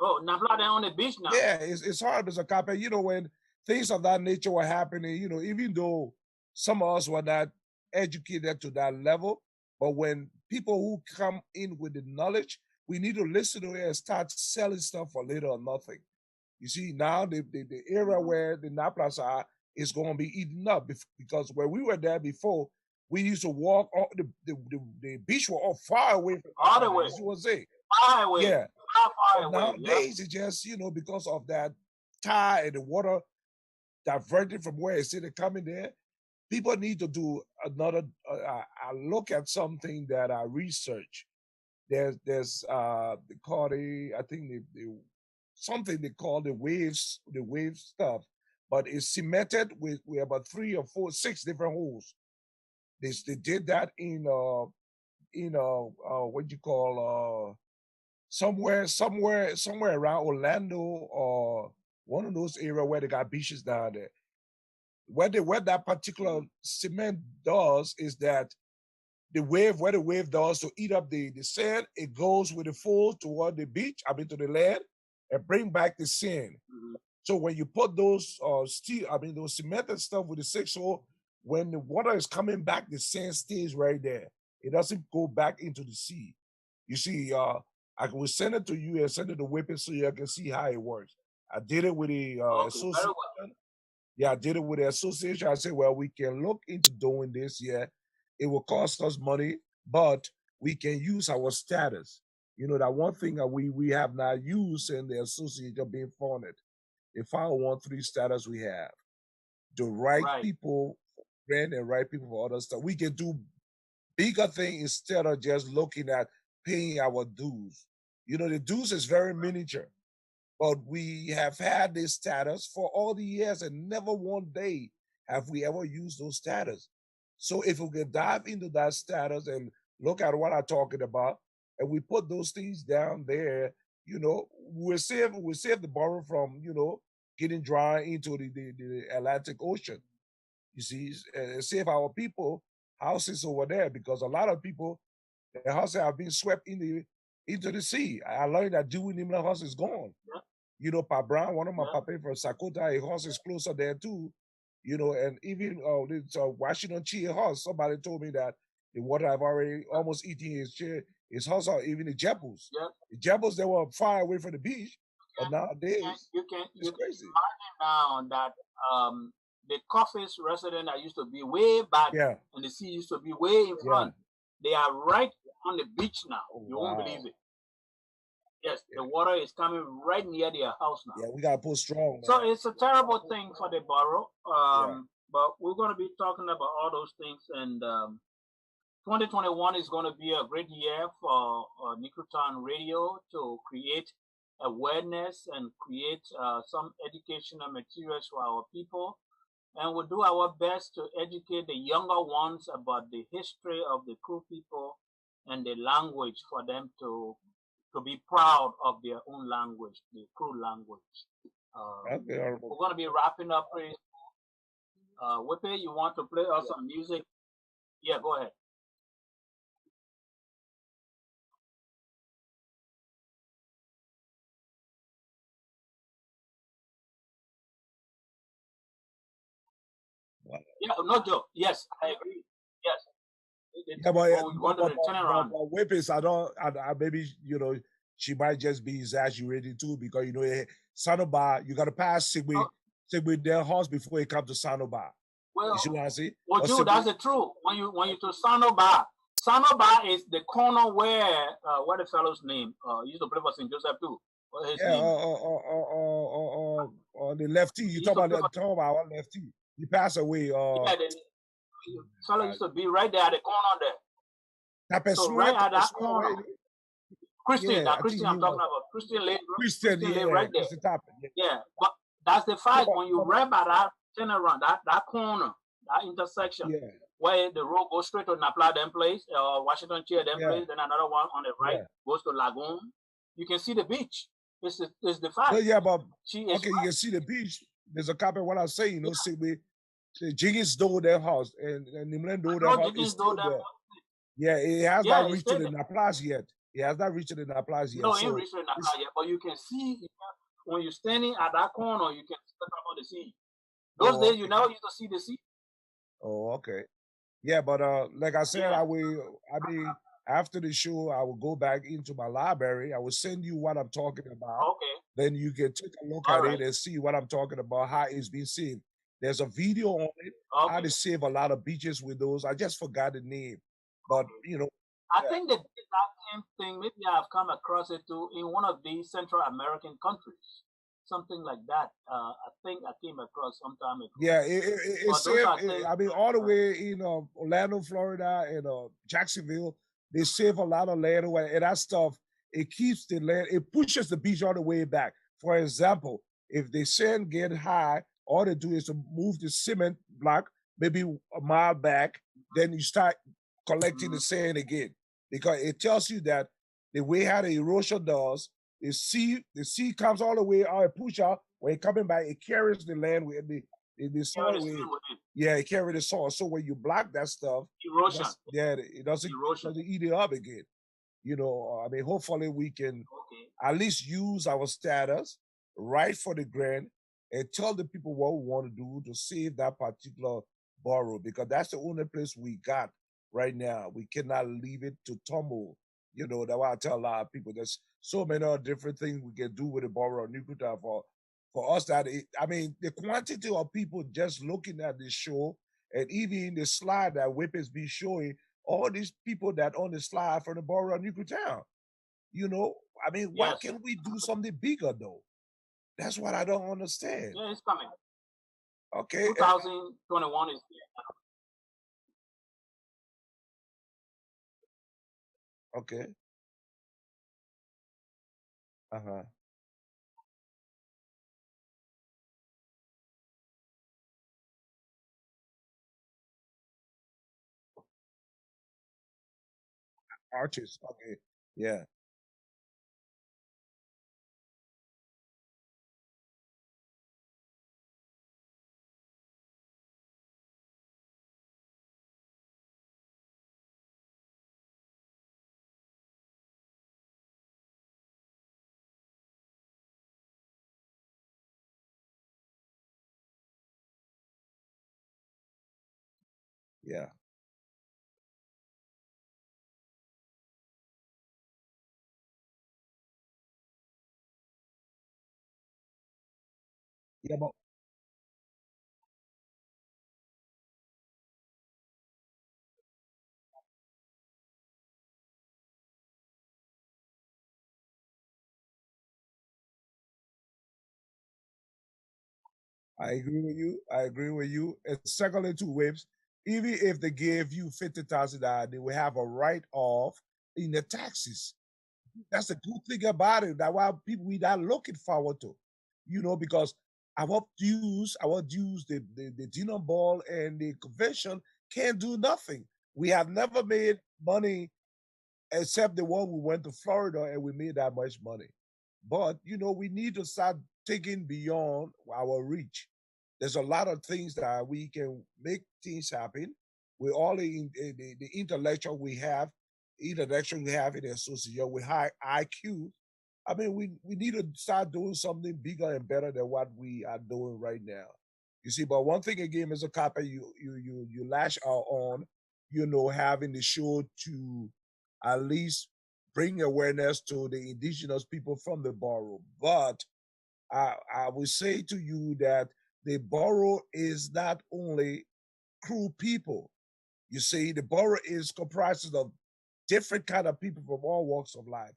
Oh, Nabla, they're on the beach now. yeah, it's hard as a cop. When things of that nature were happening, even though some of us were not educated to that level, but when people who come in with the knowledge, we need to listen to it and start selling stuff for little or nothing. You see, now the area where the Naplas are is going to be eaten up because where we were there before, we used to walk, the beach were all far away from All the Naplas, way. as you were saying. Far away. Yeah. Far But away. Yeah. nowadays, it's just, because of that tide and the water diverted from where it's sitting coming there, people need to do another look at something that I research. There's they call it, I think something they call the wave stuff, but it's cemented with about 3 or 4, 6 different holes. They did that in what you call somewhere around Orlando or one of those areas where they got beaches down there. What that particular cement does is that where the wave does to eat up the sand, it goes with the flow toward the beach, to the land, and bring back the sand. Mhm. So when you put those those cemented stuff with the 6 hole, when the water is coming back, the sand stays right there. It doesn't go back into the sea. You see, I will send it to you and send it to Whippet so you can see how it works. I did it with the Okay. Very association. well. Yeah, I did it with the association. I said, well, we can look into doing this. Yeah, it will cost us money, but we can use our status. That one thing that we have not used in the association being funded, the 501(c)(3) status we have, the right Right. people for rent and right people for other stuff. We can do bigger thing instead of just looking at paying our dues. The dues is very miniature, but we have had this status for all the years and never one day have we ever used those status. So if we can dive into that status and look at what I'm talking about, and we put those things down there, we'll save the borough from, getting dry into the Atlantic Ocean. You see, save our people houses over there because a lot of people their houses have been swept into the sea. I learned that Dewey Nimla house is gone. Yeah. Pa Brown, one of my Yeah. papa from Sakota, a horse is closer there too. And even this Washington Chia horse, somebody told me that the water have already almost eaten his horse or even the Jebels. Yeah. The Jebels, they were far away from the beach, but nowadays You can it's crazy. imagine now that the Coffee's resident that used to be way back Yeah, and the sea used to be way in yeah. front. They are right on the beach now. Oh, You won't wow. believe it. Yes, Yeah. the water is coming right near their house now. Yeah, we gotta pull strong, So man. it's a terrible thing for the borough. Yeah. But we're going to be talking about all those things, and 2021 is going to be a great year for Nicrotown Radio to create awareness and create some educational materials for our people. And we'll do our best to educate the younger ones about the history of the Kru people and the language for them to be proud of their own language, the Kru language. Okay, We're going to be wrapping up. Whippy, you want to play us some music? Yeah, go ahead. Yeah, no joke. Yes, I agree. Yes. Yeah, but, When we go to the turnaround. Whippets, maybe, she might just be exaggerating too because, Sanoba, you got to pass Sigwe their house before you come to Sanoba. Well, You see what I say? well, Jude, that's the truth. When you to Sanoba, Sanoba is the corner where what the fellow's name? Used to play for St. Joseph too. What his Yeah, name? the lefty. You He used talk to about play for, our lefty. He passed away. yeah, the fellow used to be right there at the corner there. That So right at that corner, Christian, yeah, that I think Christian he I'm talking was about, Christian. Christian Yeah, live right there. Christian Tappan. Yeah. Yeah, but that's the fact. When you wrap at that turnaround, that corner, that intersection, Yeah. where the road goes straight to Napla them place, or Washington Chair them place, then another one on the right goes to Lagoon. You can see the beach. It's the fact. Well, yeah, but she is okay, you can see the beach. There's a copy of what I'm saying. See, we Jiggins door their house and Nimlen door their house is still there. Yeah, it has not reached the Naplas yet. It has not reached the Naplas yet. No, it ain't reached the Naplas yet. But you can see when you're standing at that corner, you can see the top of the sea. Those days you never used to see the sea. Oh, okay. Yeah, but like I said, after the show, I will go back into my library. I will send you what I'm talking about. Okay. Then you can take a look at it and see what I'm talking about, how it's been seen. There's a video on it, how to save a lot of beaches with those. I just forgot the name. But I think that same thing, maybe I've come across it too in one of these Central American countries. Something like that. I think I came across some time ago. Yeah, all the way in Orlando, Florida, and Jacksonville, they save a lot of land away, and that stuff. It keeps the land. It pushes the beach all the way back. For example, if the sand get high, all they do is to move the cement block maybe a mile back. Then you start collecting the sand again because it tells you that the way how the erosion does. The sea comes all the way out and push out. When it coming back, it carries the land with the soil with it. Yeah, it carries the soil. So when you block that stuff, erosion. It doesn't eat it up again. Hopefully we can at least use our status right for the grant and tell the people what we want to do to save that particular borough because that's the only place we got right now. We cannot leave it to tumble. That's why I tell a lot of people there's so many other different things we can do with the borough of Nukuta for us the quantity of people just looking at this show and even the slide that Whip has been showing, all these people that on the slide from the borough of Nukuta. Why can't we do something bigger though? That's what I don't understand. Yeah, it's coming. Okay. 2021 is there. Okay. Uh-huh. Arches. Okay. Yeah. Yeah. Yeah, but I agree with you. I agree with you. And secondly, two waves, even if they gave you $50,000, they will have a write-off in the taxes. That's the good thing about it. That why people we are looking forward to, because our dues, the dinner ball and the convention can't do nothing. We have never made money except the one we went to Florida and we made that much money. But we need to start thinking beyond our reach. There's a lot of things that we can make things happen. With all the intellectual we have in the association with high IQ. I mean, we need to start doing something bigger and better than what we are doing right now. You see, but one thing again, Mr. Copper, you lash out on, having the show to at least bring awareness to the indigenous people from the borough. But I will say to you that the borough is not only crew people. You see, the borough is comprised of different kind of people from all walks of life.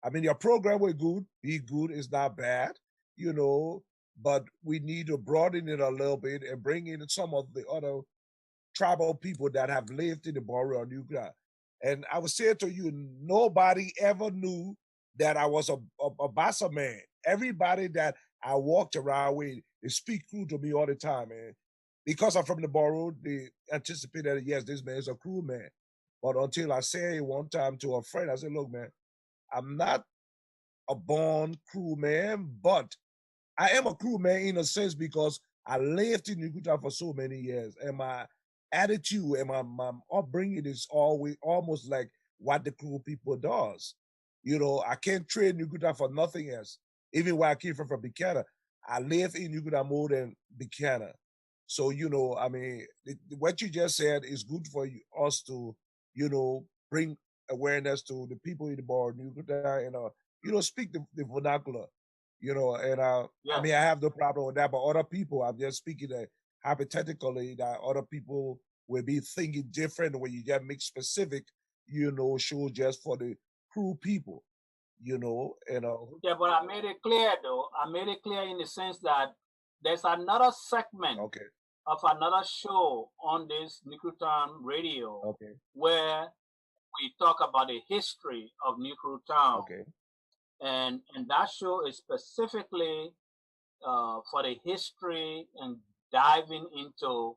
I mean, your program was good, be good, is not bad, you know, but we need to broaden it a little bit and bring in some of the other tribal people that have lived in the borough of New York. And I would say to you, nobody ever knew that I was a Bassa man. Everybody that I walked around with, they speak crew to me all the time, man. Because I'm from the borough, they anticipate that, yes, this man is a crew man. But until I say one time to a friend, I said, look, man, I'm not a born crew man, but I am a crew man in a sense because I lived in Yucatan for so many years, and my attitude and my upbringing is always almost like what the crew people does. I can't trade Yucatan for nothing else. Even when I came from Buchanan, I live in Yucatan more than Buchanan. So I mean, what you just said is good for us to, bring awareness to the people in the bar in Yucatan and speak the vernacular and I mean, I have no problem with that. But other people, I'm just speaking hypothetically that other people will be thinking different when you get mixed specific, show just for the crew people, and Yeah, but I made it clear though. I made it clear in the sense that there's another segment okay, of another show on this Nikrutown radio okay, where we talk about the history of Nikrutown. okay, And that show is specifically for the history and diving into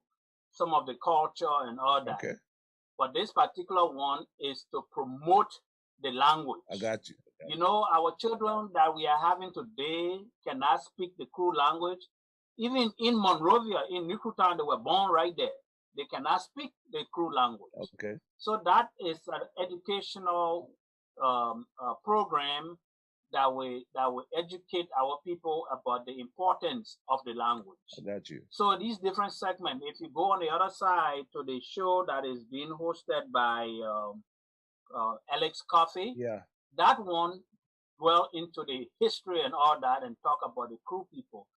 some of the culture and all that. okay. But this particular one is to promote the language. I got you. Our children that we are having today cannot speak the Kru language. Even in Monrovia, in Nikrutown, they were born right there. They cannot speak the Kru language. Okay. So that is an educational program that will educate our people about the importance of the language. I got you. So these different segments, if you go on the other side to the show that is being hosted by Alex Coffey, Yeah. that one dwell into the history and all that and talk about the crew people.